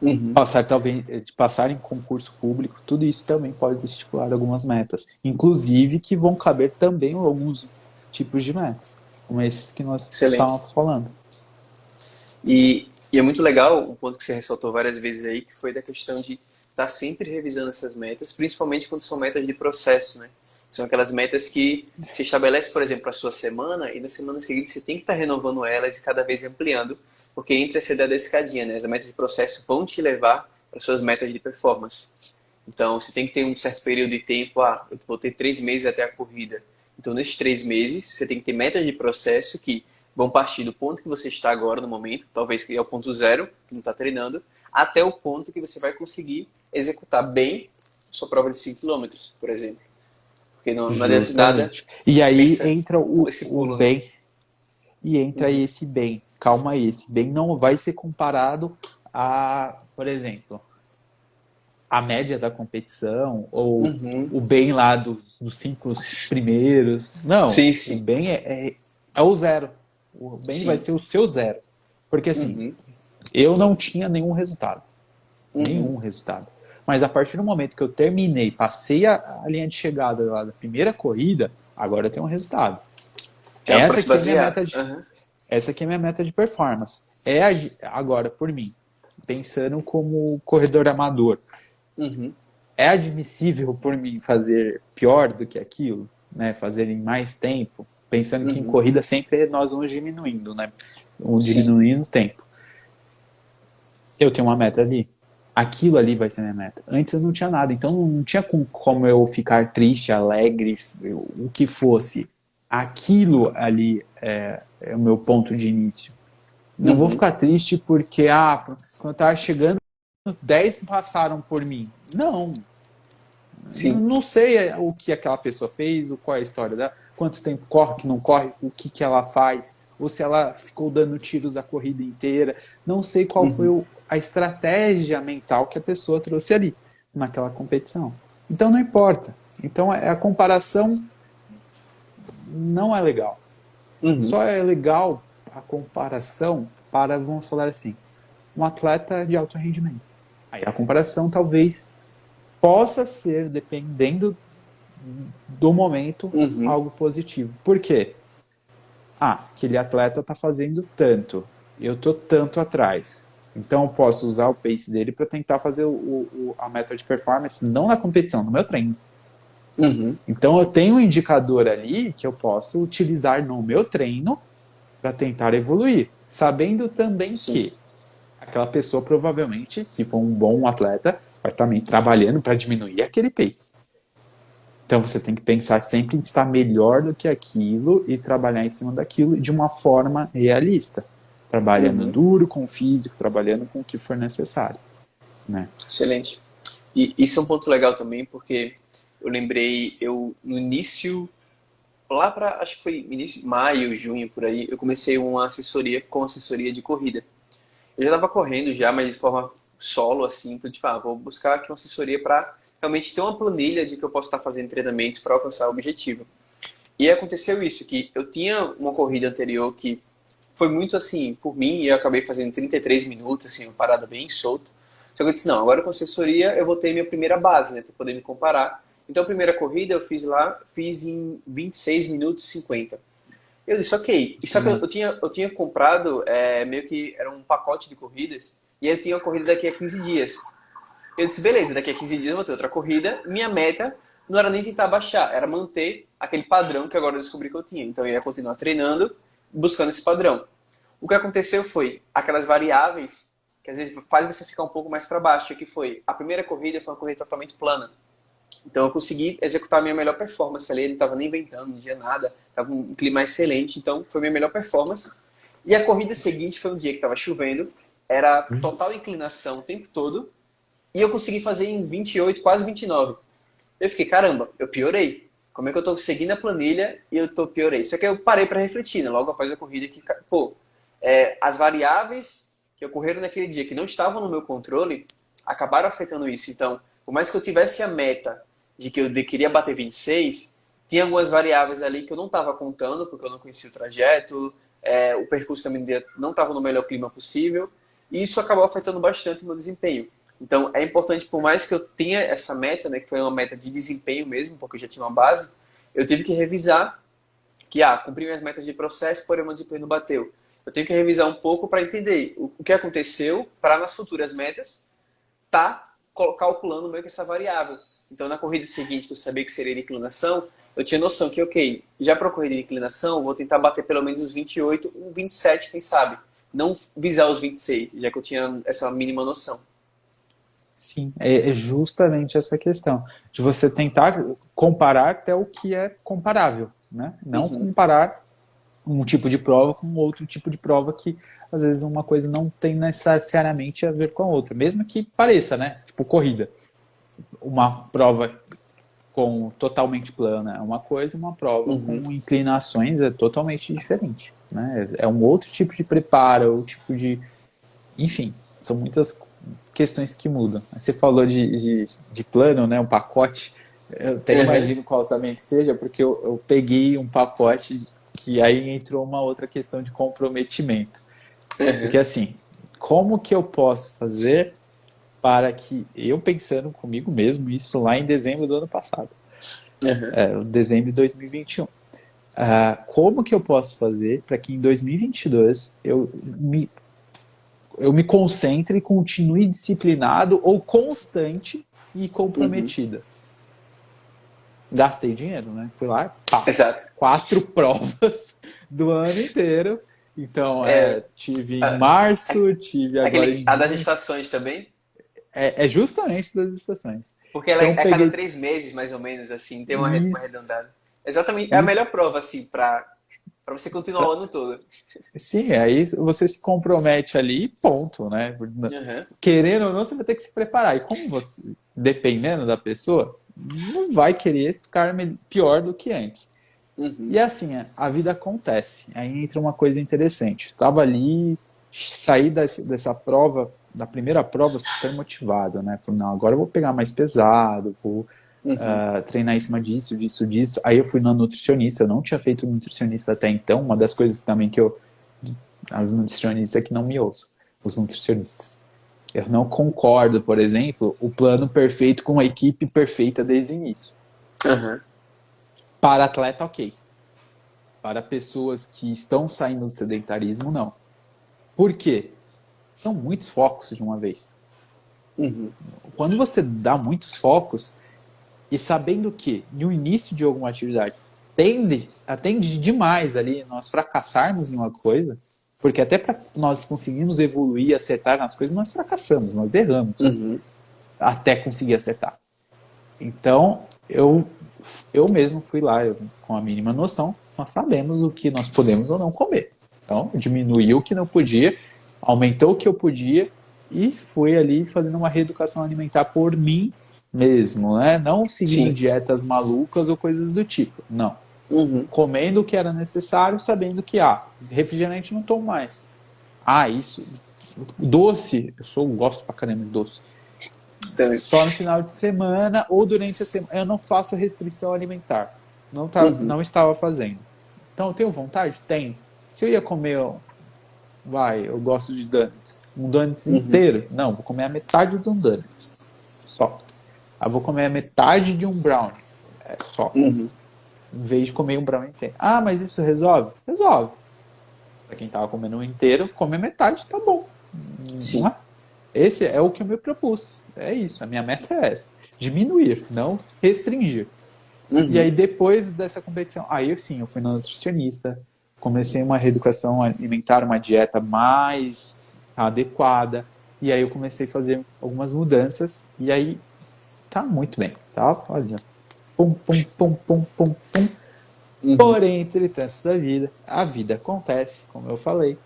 Uhum. passar talvez de passar em concurso público, tudo isso também pode estipular algumas metas, inclusive que vão caber também alguns tipos de metas, como esses que nós Excelente. estávamos falando. E é muito legal um ponto que você ressaltou várias vezes aí, que foi da questão de estar sempre revisando essas metas, principalmente quando são metas de processo, né? São aquelas metas que se estabelece, por exemplo, a sua semana e na semana seguinte você tem que estar renovando elas e cada vez ampliando, porque entra essa ideia da escadinha, né? As metas de processo vão te levar para suas metas de performance. Então, você tem que ter um certo período de tempo. Eu vou ter 3 meses até a corrida. Então, nesses 3 meses, você tem que ter metas de processo que vão partir do ponto que você está agora no momento, talvez que é o ponto zero, que não está treinando, até o ponto que você vai conseguir executar bem sua prova de 5 km, por exemplo. Porque não adianta de nada, Justamente. E aí pensa entra esse o pulo, né? bem, e entra Uhum, esse bem. Calma aí, esse bem não vai ser comparado a, por exemplo, a média da competição ou uhum. o bem lá dos 5 primeiros. Não, Sim, o sim. bem é o zero. O bem vai Sim. ser o seu zero. Porque assim, Uhum, eu não tinha nenhum resultado. uhum. Nenhum resultado. Mas a partir do momento que eu terminei, passei a linha de chegada lá da primeira corrida, agora eu tenho um resultado. Tem algo para Essa se aqui é a minha basear. meta de, Uhum, essa aqui é a minha meta de performance. Agora, por mim, pensando como corredor amador, uhum. é admissível por mim fazer pior do que aquilo, né? Fazer em mais tempo, pensando que em Uhum. corrida sempre nós vamos diminuindo, né? Vamos Sim. diminuindo o tempo. Eu tenho uma meta ali. Aquilo ali vai ser minha meta. Antes eu não tinha nada, então não tinha como eu ficar triste, alegre, o que fosse. Aquilo ali é o meu ponto de início. Não vou Uhum. ficar triste porque, quando eu tava chegando, 10 passaram por mim. Não, Sim. não sei o que aquela pessoa fez, qual é a história dela, quanto tempo corre, que não corre, o que ela faz, ou se ela ficou dando tiros a corrida inteira. Não sei qual foi Uhum. a estratégia mental que a pessoa trouxe ali, naquela competição. Então não importa. Então a comparação não é legal. Uhum. Só é legal a comparação para, vamos falar assim, um atleta de alto rendimento. Aí a comparação talvez possa ser, dependendo do momento, Uhum. algo positivo. Por quê? Aquele atleta está fazendo tanto, eu estou tanto atrás. Então eu posso usar o pace dele para tentar fazer a meta de performance, não na competição, no meu treino. Uhum. Então eu tenho um indicador ali que eu posso utilizar no meu treino para tentar evoluir, sabendo também Sim. que aquela pessoa provavelmente, se for um bom atleta, vai também trabalhando para diminuir aquele pace. Então você tem que pensar sempre em estar melhor do que aquilo e trabalhar em cima daquilo de uma forma realista, trabalhando Uhum. duro com o físico, trabalhando com o que for necessário, né? Excelente. E isso é um ponto legal também, porque eu lembrei, eu no início, lá para, acho que foi início, maio, junho, por aí, eu comecei uma assessoria com assessoria de corrida. Eu já estava correndo já, mas de forma solo, assim, então, tipo, vou buscar aqui uma assessoria para realmente ter uma planilha de que eu posso estar fazendo treinamentos para alcançar o objetivo. E aconteceu isso, que eu tinha uma corrida anterior que foi muito assim, por mim, e eu acabei fazendo 33 minutos, assim, uma parada bem solta. Só que eu disse, não, agora com assessoria eu vou ter minha primeira base, né, para poder me comparar. Então a primeira corrida eu fiz lá, fiz em 26 minutos e 50. Eu disse, ok. E só que eu tinha comprado, meio que era um pacote de corridas, e aí eu tinha uma corrida daqui a 15 dias. Eu disse, beleza, daqui a 15 dias eu vou ter outra corrida. Minha meta não era nem tentar baixar, era manter aquele padrão que agora eu descobri que eu tinha. Então eu ia continuar treinando, buscando esse padrão. O que aconteceu foi aquelas variáveis que às vezes faz você ficar um pouco mais para baixo, que foi a primeira corrida foi uma corrida totalmente plana. Então eu consegui executar a minha melhor performance ali, ele não estava nem ventando, não tinha nada, estava um clima excelente, então foi a minha melhor performance. E a corrida seguinte foi um dia que estava chovendo, era total inclinação o tempo todo, e eu consegui fazer em 28, quase 29. Eu fiquei, caramba, eu piorei. Como é que eu tô seguindo a planilha e eu piorei? Só que eu parei para refletir, né? Logo após a corrida, que, pô, as variáveis que ocorreram naquele dia que não estavam no meu controle acabaram afetando isso. Então, por mais que eu tivesse a meta de que eu queria bater 26, tinha algumas variáveis ali que eu não estava contando, porque eu não conhecia o trajeto, o percurso também não estava no melhor clima possível, e isso acabou afetando bastante o meu desempenho. Então, é importante, por mais que eu tenha essa meta, né, que foi uma meta de desempenho mesmo, porque eu já tinha uma base, eu tive que revisar que, cumpri minhas metas de processo, porém o meu desempenho não bateu. Eu tenho que revisar um pouco para entender o que aconteceu para nas futuras metas tá calculando meio que essa variável. Então, na corrida seguinte, que eu sabia que seria de inclinação, eu tinha noção que, ok, já para a corrida de inclinação, eu vou tentar bater pelo menos os 28, 27, quem sabe. Não visar os 26, já que eu tinha essa mínima noção. Sim, é justamente essa questão de você tentar comparar até o que é comparável, né? Não Uhum. comparar um tipo de prova com outro tipo de prova que às vezes uma coisa não tem necessariamente a ver com a outra, mesmo que pareça, né? Tipo corrida, uma prova com totalmente plana é uma coisa, uma prova Uhum. com inclinações é totalmente diferente, né? É um outro tipo de preparo, outro tipo de, enfim, são muitas questões que mudam. Você falou de plano, né? Um pacote. Eu até Uhum. imagino qual também que seja, porque eu peguei um pacote que aí entrou uma outra questão de comprometimento. Uhum. Porque assim, como que eu posso fazer para que eu pensando comigo mesmo, isso lá em dezembro do ano passado, Uhum. dezembro de 2021. Como que eu posso fazer para que em 2022 eu me concentre e continue disciplinado ou constante e Uhum. comprometida? Gastei dinheiro, né? Fui lá, pá, Exato. 4 provas do ano inteiro. Então, É, tive em a- março, tive agora a em das junho. estações também, É justamente das estações. porque ela Então, é a cada peguei 3 meses, mais ou menos, assim, tem uma isso, arredondada. Exatamente, é a isso. melhor prova, assim, para você continuar o ano todo. Sim, aí você se compromete ali e ponto, né? Uhum. Querendo ou não, você vai ter que se preparar. E como você, dependendo da pessoa, não vai querer ficar pior do que antes. Uhum. E assim, a vida acontece. Aí entra uma coisa interessante. Tava ali, saí dessa prova, da primeira prova, super motivado, né? Falei, não, agora eu vou pegar mais pesado, vou Uhum. treinar em cima disso, disso, disso. Aí eu fui na nutricionista, eu não tinha feito nutricionista até então. Uma das coisas também que eu. As nutricionistas é que não me ouçam, os nutricionistas. Eu não concordo, por exemplo, o plano perfeito com a equipe perfeita desde o início. Uhum. Para atleta, ok. Para pessoas que estão saindo do sedentarismo, não. Por quê? São muitos focos de uma vez. Uhum. Quando você dá muitos focos, e sabendo que no início de alguma atividade atende demais ali nós fracassarmos em uma coisa, porque até para nós conseguirmos evoluir e acertar nas coisas, nós fracassamos, nós erramos Uhum. até conseguir acertar. Então, eu mesmo fui lá, com a mínima noção, nós sabemos o que nós podemos ou não comer. Então, diminuiu o que não podia, aumentou o que eu podia e fui ali fazendo uma reeducação alimentar por mim mesmo, né? Não seguindo Sim. dietas malucas ou coisas do tipo, não. Uhum. Comendo o que era necessário, sabendo que, refrigerante não tomo mais. Isso, doce, gosto pra caramba de doce. Também. Só no final de semana ou durante a semana. Eu não faço restrição alimentar. Uhum. Não estava fazendo. Então, eu tenho vontade? Tenho. Se eu ia comer, eu gosto de donuts. Um donuts Uhum. inteiro? Não, vou comer a metade de um donuts. Só. Eu vou comer a metade de um brownie. É só. Uhum. Em vez de comer um brownie inteiro. Mas isso resolve? Resolve. Pra quem tava comendo um inteiro, come a metade, tá bom. Sim. Não é? Esse é o que eu me propus. É isso, a minha meta é essa. Diminuir, não restringir. E aí, Uhum. depois dessa competição, eu fui na nutricionista, comecei uma reeducação alimentar, uma dieta mais adequada, e aí eu comecei a fazer algumas mudanças, e aí tá muito bem, tá? Olha, pum, pum, pum, pum, pum, pum. Uhum. Porém, entretanto da vida, a vida acontece, como eu falei.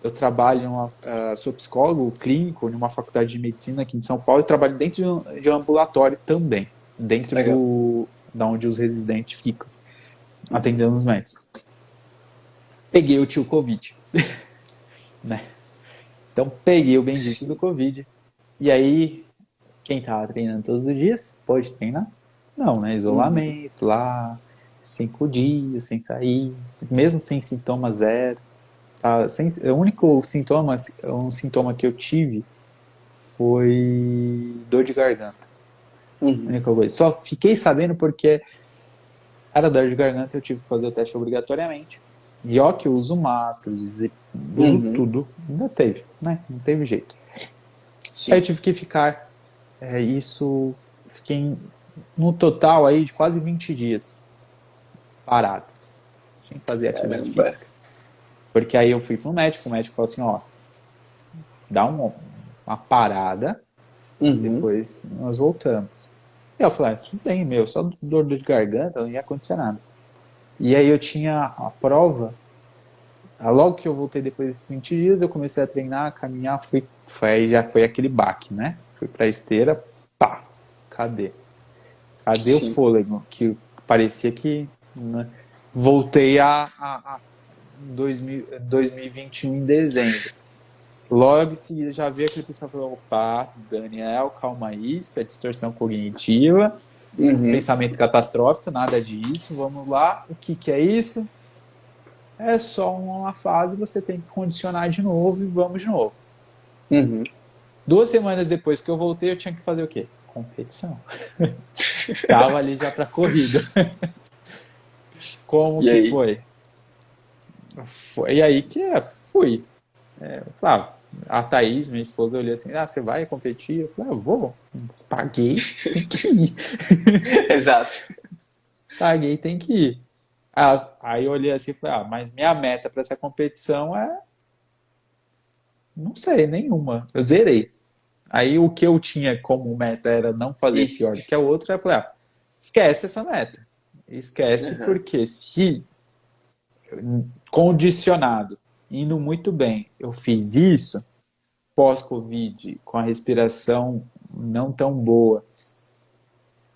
Eu trabalho, sou psicólogo clínico em uma faculdade de medicina aqui em São Paulo e trabalho dentro de um ambulatório também, dentro Legal. da onde os residentes ficam, atendendo os médicos. Peguei o tio Covid, né? Então peguei o bendito do Sim. Covid. E aí, quem tava treinando todos os dias, pode treinar? Não, né? Uhum. Isolamento lá, 5 dias sem sair, mesmo sem sintoma zero. O único sintoma, um sintoma que eu tive foi dor de garganta. A Uhum. única coisa. Só fiquei sabendo porque era dor de garganta, eu tive que fazer o teste obrigatoriamente. E ó que eu uso máscara, uso Uhum. tudo. Ainda teve, né? Não teve jeito. Aí eu Sim. tive que ficar, fiquei no total aí de quase 20 dias parado, sem fazer atividade Caramba. física. Porque aí eu fui pro médico, o médico falou assim, dá uma parada, Uhum. depois nós voltamos. E eu falei, tudo bem, só dor de garganta, não ia acontecer nada. E aí eu tinha a prova, logo que eu voltei depois desses 20 dias, eu comecei a treinar, a caminhar, aí já foi aquele baque, né? Fui pra esteira, pá, cadê? Cadê o Sim. fôlego? Que parecia que, né, voltei a 2021 em dezembro. Logo em seguida já vi aquele pessoal falando, opa, Daniel, calma aí, isso é distorção cognitiva, Uhum. pensamento catastrófico, nada disso, vamos lá. O que é isso? É só uma fase, você tem que condicionar de novo e vamos de novo. Uhum. 2 semanas depois que eu voltei, eu tinha que fazer o quê? Competição. Tava ali já pra corrida. Como E que aí? foi? E aí que fui. A Thaís, minha esposa, olhou assim, você vai competir? Eu falei, vou. Paguei, tem que ir. Exato. Paguei, tem que ir. Aí eu olhei assim e falei, mas minha meta para essa competição não sei, nenhuma. Eu zerei. Aí o que eu tinha como meta era não fazer E. pior do que a outra, eu falei, esquece essa meta. Esquece Uhum. porque se condicionado, indo muito bem, eu fiz isso, pós-Covid, com a respiração não tão boa,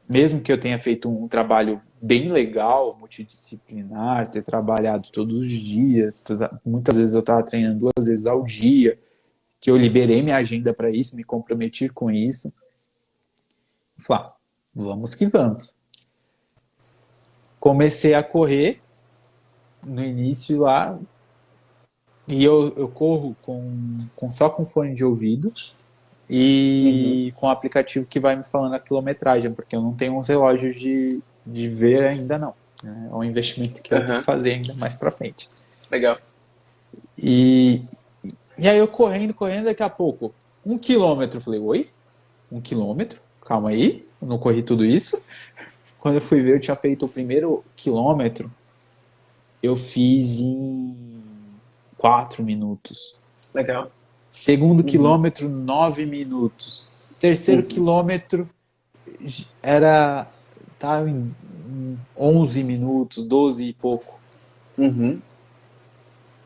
mesmo que eu tenha feito um trabalho bem legal, multidisciplinar, ter trabalhado todos os dias, muitas vezes eu estava treinando 2 vezes ao dia, que eu liberei minha agenda para isso, me comprometi com isso. Falei, vamos que vamos. Comecei a correr no início lá, e eu corro só com fone de ouvido Uhum. e com o aplicativo que vai me falando a quilometragem, porque eu não tenho uns relógios de ver ainda não. É um investimento que eu tenho que Uhum. fazer ainda mais pra frente. Legal. E, e aí eu correndo, daqui a pouco, 1 quilômetro. Eu falei, oi? 1 quilômetro? Calma aí, eu não corri tudo isso. quando eu fui ver, eu tinha feito o primeiro quilômetro, eu fiz em 4 minutos. Legal. Segundo Uhum. quilômetro, 9 minutos. Terceiro Uhum. quilômetro era tava em 11 minutos, 12 e pouco. Uhum.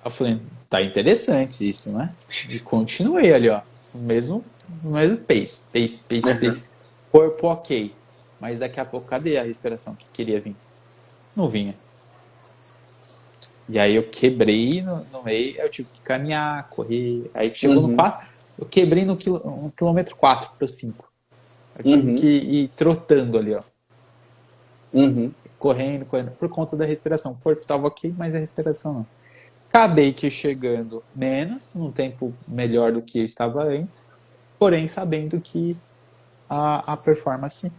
Eu falei, tá interessante isso, né? E continuei ali, ó. No mesmo Uhum. pace. Corpo ok. Mas daqui a pouco, cadê a respiração que queria vir? Não vinha. E aí eu quebrei no meio, eu tive que caminhar, correr. Aí chegou no Uhum. 4, eu quebrei no quilômetro 4 para o 5. Eu tive Uhum. que ir trotando ali, ó. Uhum. Correndo, por conta da respiração. O corpo tava ok, mas a respiração não. Acabei que chegando menos, num tempo melhor do que eu estava antes, porém sabendo que a performance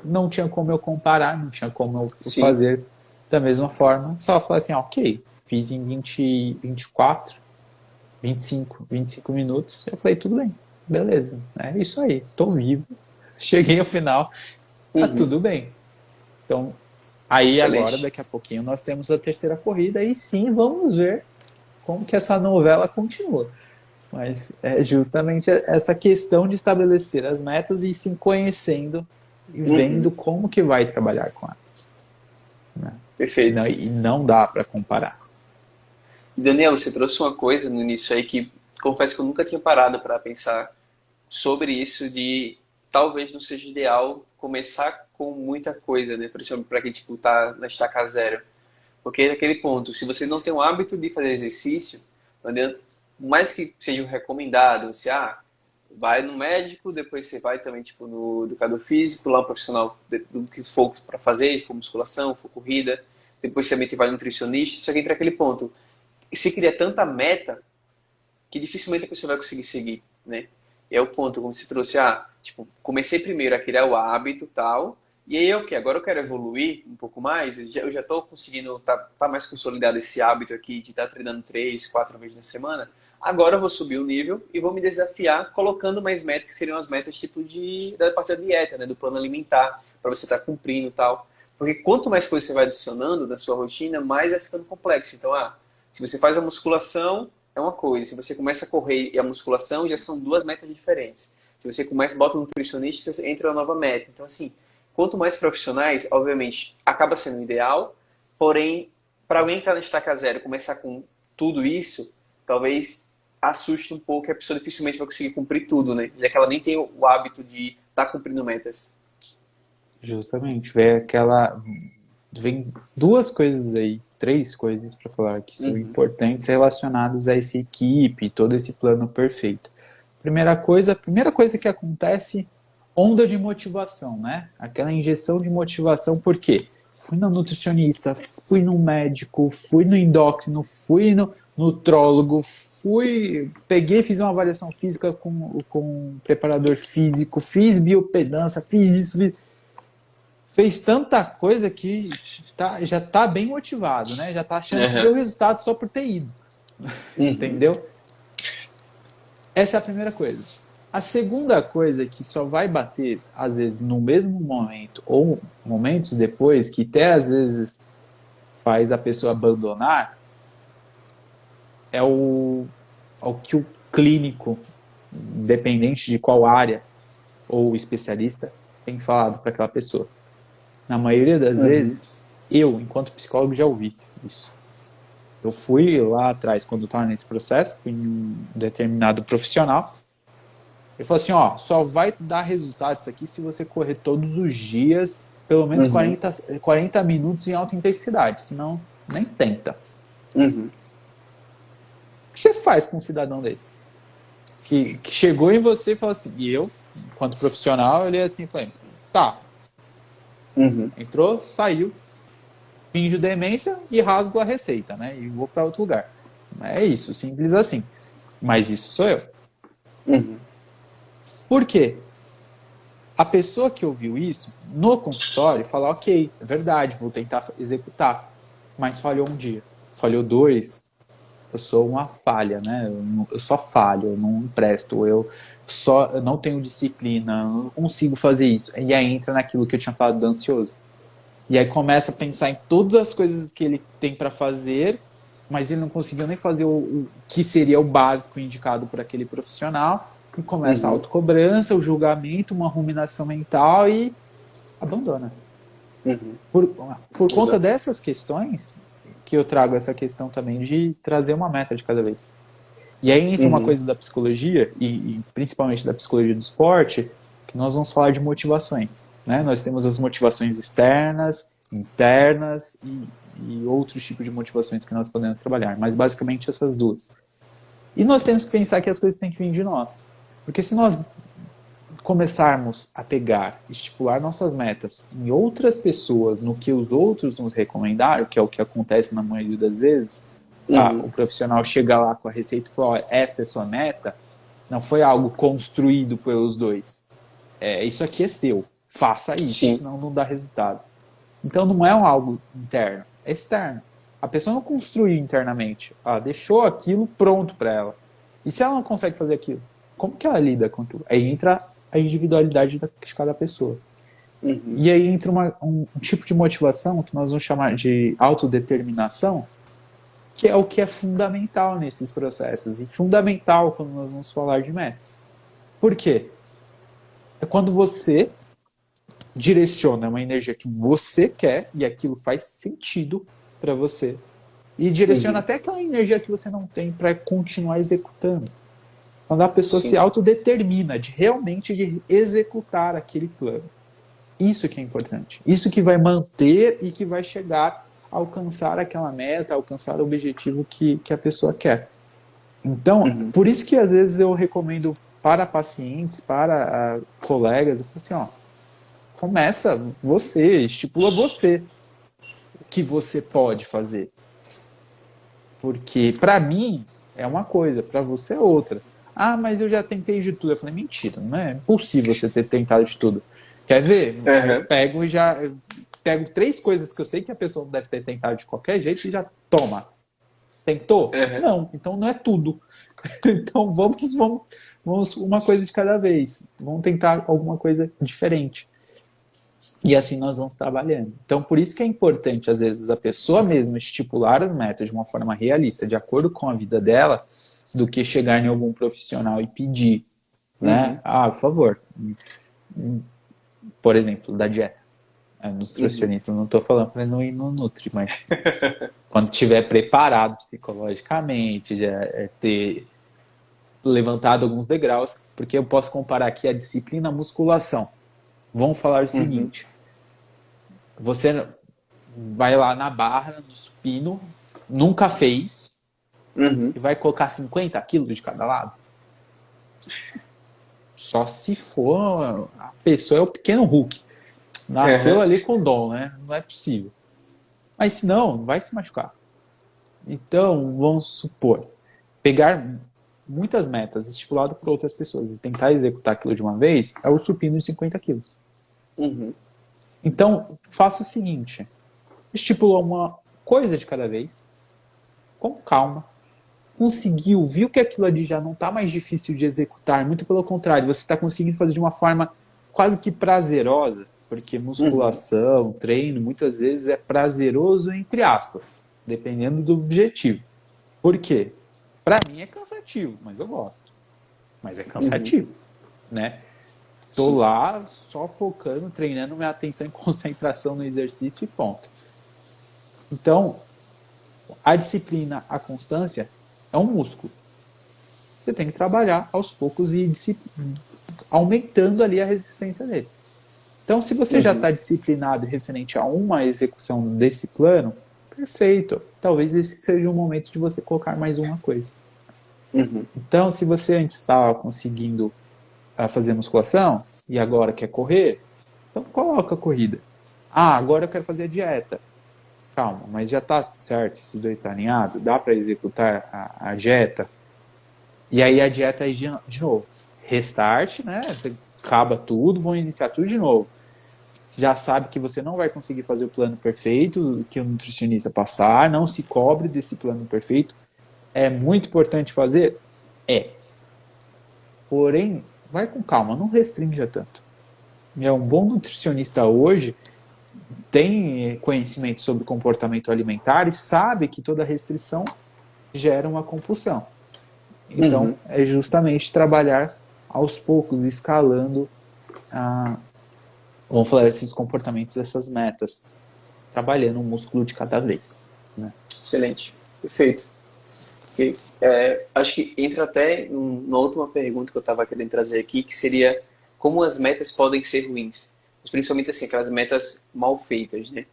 não tinha como eu comparar, não tinha como eu Sim. fazer da mesma forma. Só falar assim, ok, fiz em 20, 24, 25 minutos. Eu falei, tudo bem, beleza, é isso aí, tô vivo, cheguei ao final, tá Uhum. tudo bem. Então, aí agora, Excelente. daqui a pouquinho, nós temos a terceira corrida e sim, vamos ver como que essa novela continua. Mas é justamente essa questão de estabelecer as metas e se conhecendo e vendo Uhum. como que vai trabalhar com elas. Né? Perfeito. E não dá para comparar. E Daniel, você trouxe uma coisa no início aí que confesso que eu nunca tinha parado para pensar sobre isso de talvez não seja ideal começar com muita coisa, né? Principalmente para quem tipo tá na estaca zero. Porque é aquele ponto, se você não tem o hábito de fazer exercício, não adianta, por mais que seja um recomendado, você vai no médico, depois você vai também tipo no educador físico, lá um profissional do que for para fazer, se for musculação, se for corrida, depois você também vai no nutricionista, só que entra aquele ponto. E se cria tanta meta que dificilmente a pessoa vai conseguir seguir, né? E é o ponto, como você trouxe, tipo, comecei primeiro a criar o hábito tal, e aí o que? Agora eu quero evoluir um pouco mais, eu já estou conseguindo tá mais consolidado esse hábito aqui de estar treinando 3, 4 vezes na semana. Agora eu vou subir o nível e vou me desafiar colocando mais metas, que seriam as metas tipo da parte da dieta, né? Do plano alimentar, para você estar cumprindo e tal. Porque quanto mais coisas você vai adicionando na sua rotina, mais vai ficando complexo. Então, se você faz a musculação, é uma coisa. Se você começa a correr e a musculação, já são duas metas diferentes. Se você começa, bota um nutricionista, você entra na nova meta. Então, assim, quanto mais profissionais, obviamente, acaba sendo ideal, porém, para alguém que está na estaca zero começar com tudo isso, talvez assuste um pouco e a pessoa dificilmente vai conseguir cumprir tudo, né? Já que ela nem tem o hábito de estar cumprindo metas. Justamente, vem duas coisas aí, três coisas para falar que são Uhum. importantes relacionadas a essa equipe, todo esse plano perfeito. A primeira coisa que acontece, onda de motivação, né? Aquela injeção de motivação, por quê? Fui no nutricionista, fui no médico, fui no endócrino, fui no nutrólogo, fiz uma avaliação física com um preparador físico, fiz biopedância, fiz isso, fez tanta coisa que já tá bem motivado, né? Já tá achando que Uhum. deu resultado só por ter ido, Uhum. entendeu? Essa é a primeira coisa. A segunda coisa que só vai bater, às vezes, no mesmo momento ou momentos depois, que até às vezes faz a pessoa abandonar, é o que o clínico, independente de qual área ou especialista, tem falado para aquela pessoa. Na maioria das Uhum. vezes, eu, enquanto psicólogo, já ouvi isso. Eu fui lá atrás, quando estava nesse processo, fui em um determinado profissional. Ele falou assim: ó, só vai dar resultado isso aqui se você correr todos os dias, pelo menos Uhum. 40 minutos em alta intensidade. Senão, nem tenta. Uhum. O que você faz com um cidadão desse? Que chegou em você e falou assim, e eu, enquanto profissional, ele é assim, falei, tá, Uhum. entrou, saiu, finjo demência e rasgo a receita, né? E vou para outro lugar. É isso, simples assim. Mas isso sou eu. Uhum. Por quê? A pessoa que ouviu isso no consultório fala, ok, é verdade, vou tentar executar. Mas falhou um dia, falhou dois, eu sou uma falha, né? Eu só falho, eu não presto. eu não tenho disciplina, eu não consigo fazer isso. E aí entra naquilo que eu tinha falado do ansioso. E aí começa a pensar em todas as coisas que ele tem para fazer, mas ele não conseguiu nem fazer o que seria o básico indicado por aquele profissional, e começa a Uhum. autocobrança, o julgamento, uma ruminação mental e abandona. Uhum. Por, por conta Exato. dessas questões, que eu trago essa questão também de trazer uma meta de cada vez. E aí entra uma Uhum. coisa da psicologia, e principalmente da psicologia do esporte, que nós vamos falar de motivações. Né? Nós temos as motivações externas, internas e outros tipos de motivações que nós podemos trabalhar, mas basicamente essas duas. E nós temos que pensar que as coisas têm que vir de nós. Porque se nós começarmos a pegar, estipular nossas metas em outras pessoas, no que os outros nos recomendaram, que é o que acontece na maioria das vezes, Uhum. o profissional chega lá com a receita e fala, essa é a sua meta, não foi algo construído pelos dois. Isso aqui é seu, faça isso, Sim. senão não dá resultado. Então não é um algo interno, é externo. A pessoa não construiu internamente, ela deixou aquilo pronto para ela. E se ela não consegue fazer aquilo, como que ela lida com tudo? Aí entra a individualidade de cada pessoa. Uhum. E aí entra um tipo de motivação que nós vamos chamar de autodeterminação, que é o que é fundamental nesses processos e fundamental quando nós vamos falar de metas. Por quê? É quando você direciona uma energia que você quer e aquilo faz sentido para você e direciona Uhum. até aquela energia que você não tem para continuar executando. Quando a pessoa se Sim. autodetermina de realmente de executar aquele plano. Isso que é importante. Isso que vai manter e que vai chegar a alcançar aquela meta, a alcançar o objetivo que a pessoa quer. Então, Uhum. por isso que às vezes eu recomendo para pacientes, para colegas, eu falo assim, ó, começa você, estipula você o que você pode fazer. Porque para mim é uma coisa, para você é outra. Ah, mas eu já tentei de tudo. Eu falei, mentira, não é impossível você ter tentado de tudo. Quer ver? Aí eu Uhum. pego e já pego 3 coisas que eu sei que a pessoa deve ter tentado de qualquer jeito e já toma. Tentou? Uhum. Não, então não é tudo. Então vamos uma coisa de cada vez. Vamos tentar alguma coisa diferente. E assim nós vamos trabalhando. Então, por isso que é importante, às vezes, a pessoa mesma estipular as metas de uma forma realista, de acordo com a vida dela, do que chegar em algum profissional e pedir, né? Uhum. Ah, por favor, por exemplo, da dieta. Uhum. Nutricionista, eu não estou falando para não ir no Nutri, mas quando estiver preparado psicologicamente, já ter levantado alguns degraus, porque eu posso comparar aqui a disciplina musculação. Vamos falar o Uhum. seguinte: você vai lá na barra, no supino, nunca fez, Uhum. e vai colocar 50 quilos de cada lado? Só se for a pessoa é o pequeno Hulk. Nasceu Uhum. ali com dom, né? Não é possível. Mas se não, vai se machucar. Então, vamos supor, pegar muitas metas estipuladas por outras pessoas e tentar executar aquilo de uma vez é o supino de 50 quilos. Uhum. Então, faça o seguinte: estipula uma coisa de cada vez, com calma, conseguiu, viu que aquilo ali já não está mais difícil de executar, muito pelo contrário, você está conseguindo fazer de uma forma quase que prazerosa, porque Uhum. musculação, treino, muitas vezes é prazeroso entre aspas, dependendo do objetivo. Por quê? Para mim é cansativo, mas eu gosto. Mas é Uhum. cansativo, né? Tô Sim. lá só focando, treinando minha atenção e concentração no exercício e ponto. Então, a disciplina, a constância é um músculo. Você tem que trabalhar aos poucos e aumentando ali a resistência dele. Então, se você já Uhum. está disciplinado referente a uma execução desse plano, perfeito. Talvez esse seja o momento de você colocar mais uma coisa. Uhum. Então, se você antes estava conseguindo fazer musculação e agora quer correr, então coloca a corrida. Ah, agora eu quero fazer a dieta. Calma, mas já está certo, esses dois estão alinhados, dá para executar a dieta. E aí a dieta é de novo. Restart, né? Acaba tudo, vão iniciar tudo de novo. Já sabe que você não vai conseguir fazer o plano perfeito que o nutricionista passar, não se cobre desse plano perfeito. É muito importante fazer? É. Porém, vai com calma, não restrinja tanto. Um bom nutricionista hoje tem conhecimento sobre comportamento alimentar e sabe que toda restrição gera uma compulsão. Então, Uhum. é justamente trabalhar aos poucos, escalando, vamos falar, esses comportamentos, essas metas, trabalhando o músculo de cada vez. Né? Excelente. Perfeito. Porque, acho que entra até numa última pergunta que eu estava querendo trazer aqui, que seria como as metas podem ser ruins. Mas principalmente assim, aquelas metas mal feitas, né?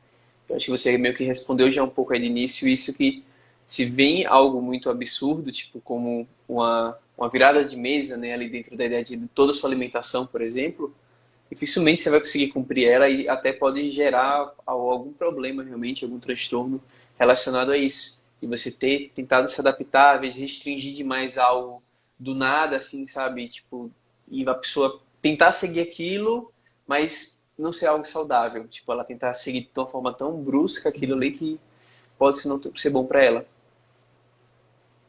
Eu acho que você meio que respondeu já um pouco aí de início isso que se vem algo muito absurdo, tipo como uma virada de mesa, né, ali dentro da ideia de toda a sua alimentação, por exemplo, dificilmente você vai conseguir cumprir ela e até pode gerar algum problema realmente, algum transtorno relacionado a isso. E você ter tentado se adaptar, às vezes restringir demais algo do nada, assim, sabe? Tipo, e a pessoa tentar seguir aquilo, mas não ser algo saudável. Tipo, ela tentar seguir de uma forma tão brusca aquilo ali que pode não ser bom para ela.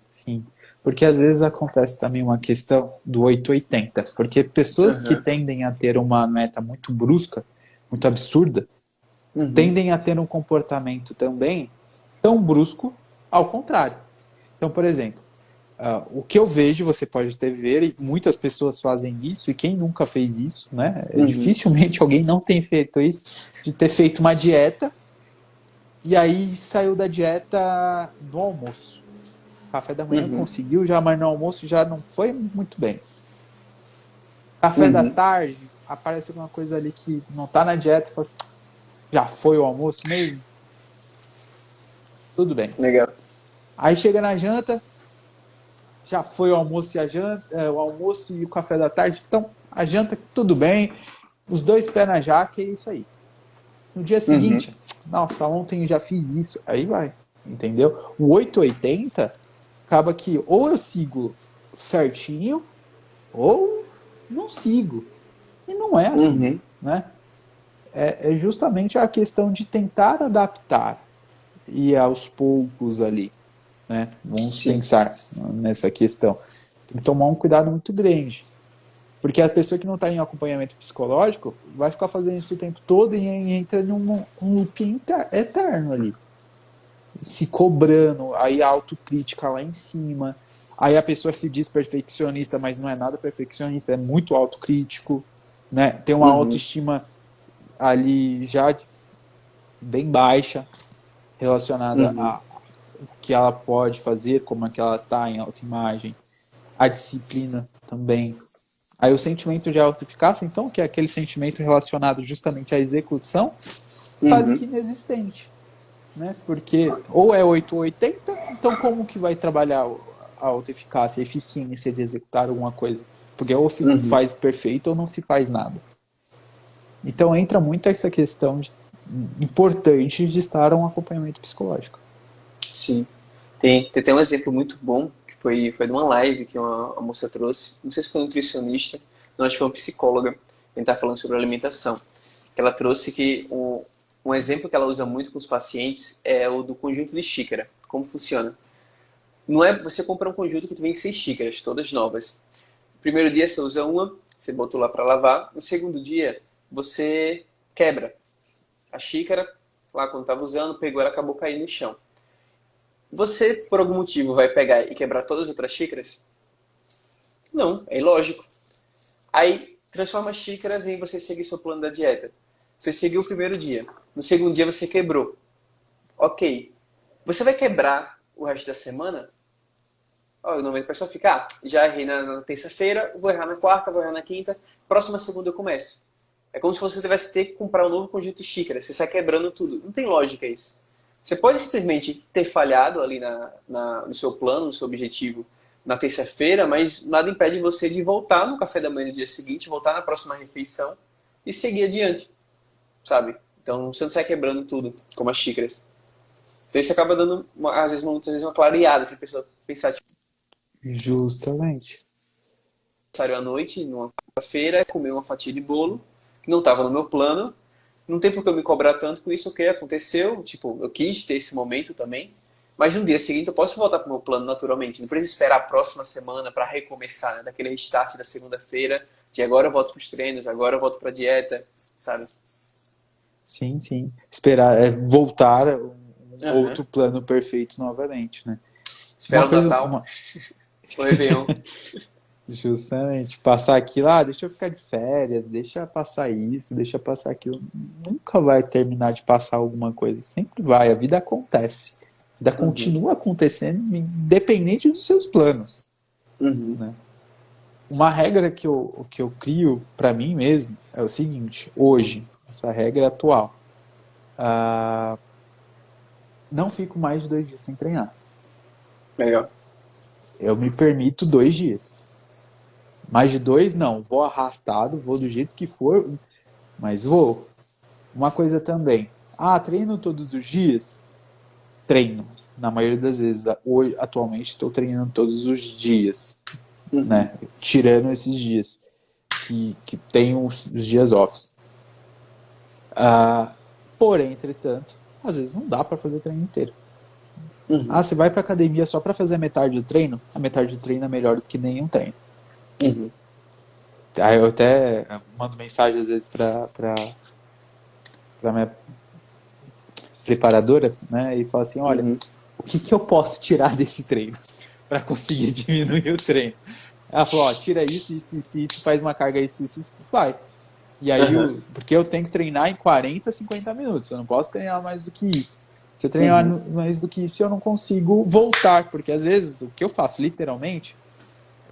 Sim, porque às vezes acontece também uma questão do 880, porque pessoas que Aham. tendem a ter uma meta muito brusca, muito absurda, Uhum. tendem a ter um comportamento também tão brusco ao contrário. Então, por exemplo, o que eu vejo, você pode até ver, e muitas pessoas fazem isso, e quem nunca fez isso, né? Uhum. Dificilmente alguém não tem feito isso, de ter feito uma dieta e aí saiu da dieta no almoço. Café da manhã Uhum. conseguiu, já, mas no almoço já não foi muito bem. Café da Uhum. tarde, aparece alguma coisa ali que não tá na dieta, fala assim, já foi o almoço mesmo? Tudo bem. Legal. Aí chega na janta, já foi o almoço e a janta, o almoço e o café da tarde, então a janta tudo bem, os dois pés na jaca e é isso aí. No dia Uhum. seguinte, nossa, ontem eu já fiz isso, aí vai, entendeu? O 880 acaba que ou eu sigo certinho ou não sigo. E não é assim, Uhum. né? É justamente a questão de tentar adaptar e aos poucos ali, né? Vamos Sim. pensar nessa questão. Tem que tomar um cuidado muito grande. Porque a pessoa que não está em acompanhamento psicológico vai ficar fazendo isso o tempo todo e entra em um loop eterno ali. Se cobrando, aí a autocrítica lá em cima. Aí a pessoa se diz perfeccionista, mas não é nada perfeccionista, é muito autocrítico, né? Tem uma Uhum. autoestima ali já bem baixa, relacionada Uhum. a o que ela pode fazer, como é que ela está em autoimagem, a disciplina também. Aí o sentimento de autoeficácia, então, que é aquele sentimento relacionado justamente à execução, quase Uhum. que inexistente. Né? Porque ou é 8 ou 80, então como que vai trabalhar a autoeficácia, a eficiência de executar alguma coisa? Porque ou se Uhum. faz perfeito ou não se faz nada. Então entra muito essa questão importante de estar um acompanhamento psicológico. Sim. Tem até um exemplo muito bom, que foi de uma live que uma moça trouxe. Não sei se foi um nutricionista, não, acho que foi uma psicóloga. A gente tá falando sobre alimentação. Ela trouxe que um exemplo que ela usa muito com os pacientes é o do conjunto de xícara. Como funciona? Não é você compra um conjunto que vem 6 xícaras, todas novas. No primeiro dia você usa uma, você botou lá para lavar. No segundo dia você quebra a xícara, lá quando estava usando, pegou ela, acabou caindo no chão. Você, por algum motivo, vai pegar e quebrar todas as outras xícaras? Não, é ilógico. Aí, transforma as xícaras em você seguir seu plano da dieta. Você seguiu o primeiro dia. No segundo dia, você quebrou. Ok. Você vai quebrar o resto da semana? Ó, normalmente a pessoa fica, já errei na terça-feira, vou errar na quarta, vou errar na quinta, próxima segunda eu começo. É como se você tivesse que ter que comprar um novo conjunto de xícaras, você sai quebrando tudo. Não tem lógica isso. Você pode simplesmente ter falhado ali no seu plano, no seu objetivo na terça-feira, mas nada impede você de voltar no café da manhã no dia seguinte, voltar na próxima refeição e seguir adiante, sabe? Então você não sai quebrando tudo, como as xícaras. Então isso acaba dando, às vezes, muitas vezes, uma clareada, se a pessoa pensar, tipo, Justamente. aniversário à noite, numa quarta-feira, comer uma fatia de bolo, que não estava no meu plano. Não tem por que eu me cobrar tanto com isso, o que aconteceu, tipo, eu quis ter esse momento também, mas no dia seguinte eu posso voltar para o meu plano naturalmente, não preciso esperar a próxima semana para recomeçar, né? Daquele restart da segunda-feira, de agora eu volto para os treinos, agora eu volto para a dieta, sabe? Sim, sim. Esperar, voltar a um Aham. outro plano perfeito novamente, né? Uma Espera o coisa, Natal, uma, o Réveillon. justamente, passar aquilo, deixa eu ficar de férias, deixa passar isso, deixa passar aquilo. Nunca vai terminar de passar alguma coisa, sempre vai, a vida acontece. A vida Uhum, continua acontecendo independente dos seus planos, uhum, né? Uma regra que eu crio para mim mesmo é o seguinte, hoje, essa regra atual, ah, não fico mais de 2 dias sem treinar. legal. Eu me permito 2 dias. Mais de dois, não. Vou arrastado, vou do jeito que for, mas vou. Uma coisa também. Treino todos os dias? Treino. Na maioria das vezes. Hoje, atualmente, estou treinando todos os dias, Uhum, né? Tirando esses dias que tem os dias offs. Ah, porém, entretanto, às vezes não dá para fazer o treino inteiro. uhum, Você vai para academia só para fazer a metade do treino? A metade do treino é melhor do que nenhum treino. uhum, Aí eu até mando mensagem às vezes para minha preparadora, né? E falo assim, olha, uhum, o que eu posso tirar desse treino para conseguir diminuir o treino? Ela falou, tira isso, isso, isso, isso, faz uma carga isso, vai. E aí, aham, porque eu tenho que treinar em 40, 50 minutos, eu não posso treinar mais do que isso. Se eu treinar uhum, mais do que isso, eu não consigo voltar, porque às vezes o que eu faço, literalmente,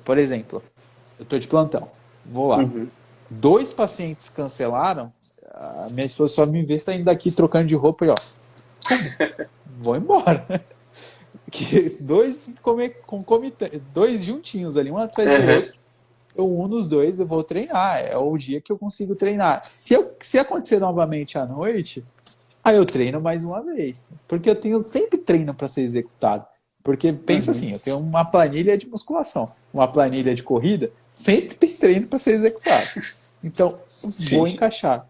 por exemplo, eu estou de plantão, vou lá. uhum. 2 pacientes cancelaram, a minha esposa só me vê saindo daqui trocando de roupa e vou embora. Que dois juntinhos ali, um atrás do Aham, outro, eu uno os dois, eu vou treinar. É o dia que eu consigo treinar. Se acontecer novamente à noite, aí eu treino mais uma vez. Porque eu tenho sempre treino para ser executado. Porque pensa uhum. assim, eu tenho uma planilha de musculação, uma planilha de corrida, sempre tem treino para ser executado. Então, vou Sim. encaixar.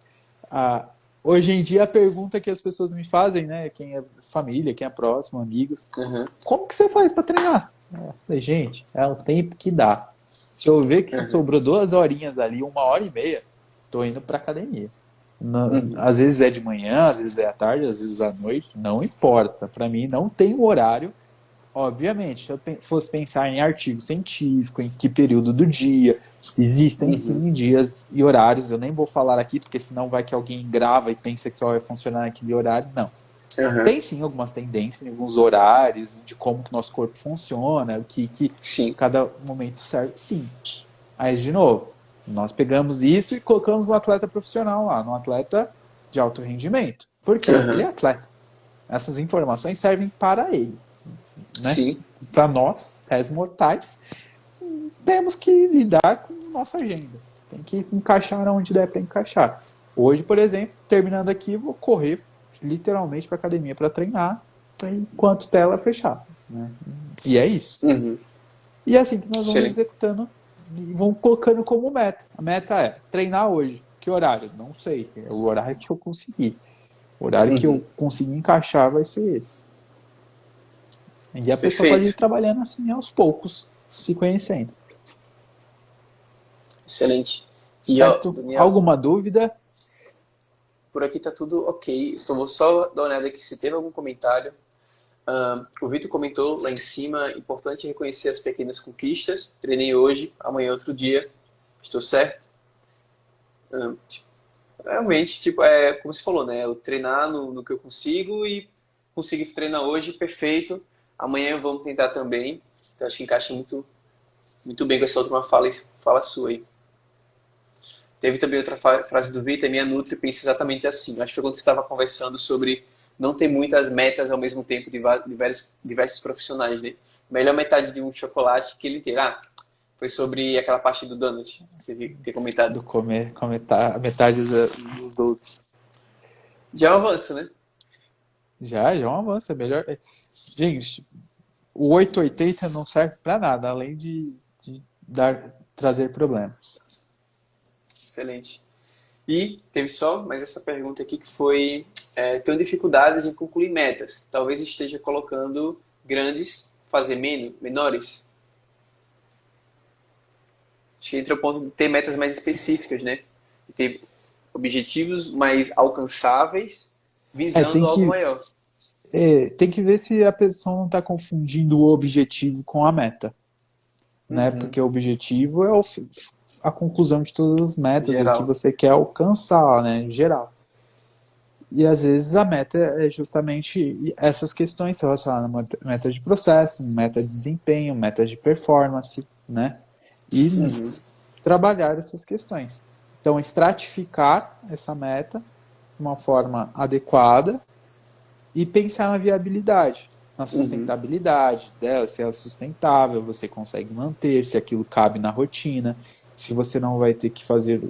Ah, hoje em dia, a pergunta que as pessoas me fazem, né? Quem é família, quem é próximo, amigos, Aham, como que você faz para treinar? Eu falei, gente, é o tempo que dá. Se eu ver que aham, sobrou 2 horinhas ali, 1 hora e meia, tô indo pra academia. uhum, Às vezes é de manhã, às vezes é à tarde, às vezes à noite, não importa. Para mim não tem um horário. Obviamente, se eu fosse pensar em artigo científico, em que período do dia, existem uhum, sim dias e horários. Eu nem vou falar aqui, porque senão vai que alguém grava e pensa que só vai funcionar naquele horário. Não. aham. Tem sim algumas tendências, alguns horários de como que nosso corpo funciona, o que Sim. cada momento serve, sim. Mas, de novo, nós pegamos isso e colocamos no atleta profissional lá, no atleta de alto rendimento. Por quê? Ele Aham. é atleta. Essas informações servem para ele, né? Sim. Para nós, réis mortais, temos que lidar com nossa agenda. Tem que encaixar onde der para encaixar. Hoje, por exemplo, terminando aqui, vou correr literalmente para academia para treinar enquanto tela fechar. Né? E é isso. Uhum. E é assim que nós vamos Excelente. executando e vamos colocando como meta. A meta é treinar hoje. Que horário? Não sei. É o horário que eu conseguir. O horário que Uhum. eu conseguir encaixar vai ser esse. E a pessoa pode ir Perfeito. trabalhando assim aos poucos, se conhecendo. Excelente. E ó, Certo? Daniel, Alguma dúvida? por aqui tá tudo ok. Vou só dar uma olhada aqui se teve algum comentário. O Vitor comentou lá em cima, importante reconhecer as pequenas conquistas. Treinei hoje, amanhã é outro dia. Estou certo? Tipo, realmente, tipo, é como você falou, né? Eu treinar no que eu consigo e conseguir treinar hoje, perfeito. Amanhã vamos tentar também. Então acho que encaixa muito, muito bem com essa última fala sua aí. Teve também outra frase do Vitor, minha Nutri pensa exatamente assim. Acho que foi quando você estava conversando sobre não ter muitas metas ao mesmo tempo de diversos profissionais, né? Melhor metade de um chocolate que ele terá. Foi sobre aquela parte do donut, que você tinha comentado. Do comentar a metade dos outros. Já é um avanço, né? Já é um avanço. É melhor. Gente, o 880 não serve para nada, além de trazer problemas. Excelente. E teve só mais essa pergunta aqui que foi: tenho dificuldades em concluir metas. Talvez esteja colocando grandes, fazer menores? Acho que entra o ponto de ter metas mais específicas, né? De ter objetivos mais alcançáveis, É, visando algo maior. tem que ver se a pessoa não está confundindo o objetivo com a meta, né? Uhum. Porque o objetivo é a conclusão de todas as metas, o que Geral. você quer alcançar, né? Em geral. E às vezes a meta é justamente essas questões relacionadas a meta de processo, meta de desempenho, meta de performance, né? E Uhum. trabalhar essas questões. Então, estratificar essa meta de uma forma adequada e pensar na viabilidade, na Uhum. sustentabilidade dela, se ela é sustentável, você consegue manter, se aquilo cabe na rotina, se você não vai ter que fazer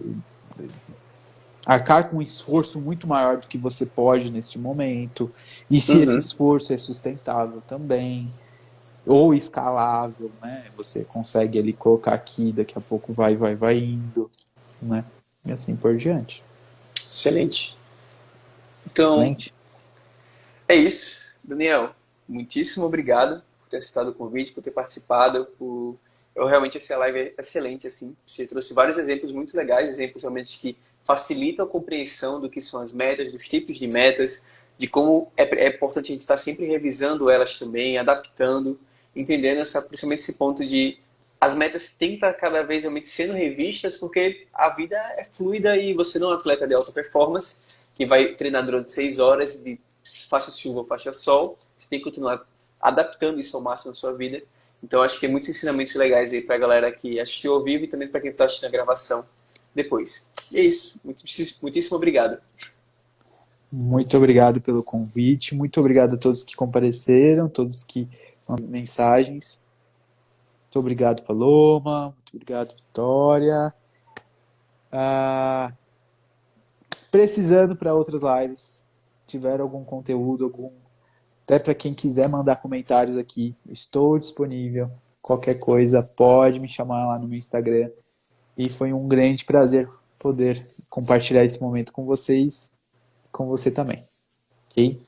arcar com um esforço muito maior do que você pode neste momento, e se esse Uhum. esforço é sustentável também, ou escalável, né? Você consegue ali colocar aqui, daqui a pouco vai indo, né? E assim por diante. Excelente. Então, Excelente. é isso. Daniel, muitíssimo obrigado por ter aceitado o convite, por ter participado. Eu realmente achei a live excelente, assim. Você trouxe vários exemplos muito legais, exemplos realmente que facilitam a compreensão do que são as metas, dos tipos de metas, de como é importante a gente estar sempre revisando elas também, adaptando, entendendo principalmente esse ponto de as metas têm que estar cada vez realmente sendo revistas, porque a vida é fluida e você não é um atleta de alta performance, que vai treinar durante 6 horas, de faça chuva ou faça sol, você tem que continuar adaptando isso ao máximo na sua vida. Então acho que tem muitos ensinamentos legais aí pra galera que assistiu ao vivo e também para quem está assistindo a gravação depois. E é isso. Muitíssimo obrigado. Muito obrigado pelo convite, muito obrigado a todos que compareceram, todos que mandaram mensagens. Muito obrigado, Paloma. Muito obrigado, Vitória. Ah, precisando para outras lives, tiver algum conteúdo, até para quem quiser mandar comentários aqui, estou disponível. Qualquer coisa, pode me chamar lá no meu Instagram. E foi um grande prazer poder compartilhar esse momento com vocês e com você também. Ok?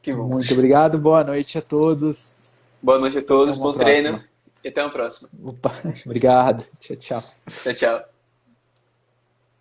Que bom. Muito obrigado, boa noite a todos. Boa noite a Até todos, uma bom treino próxima. e até uma próxima. Opa, obrigado. Tchau, tchau. Tchau, tchau.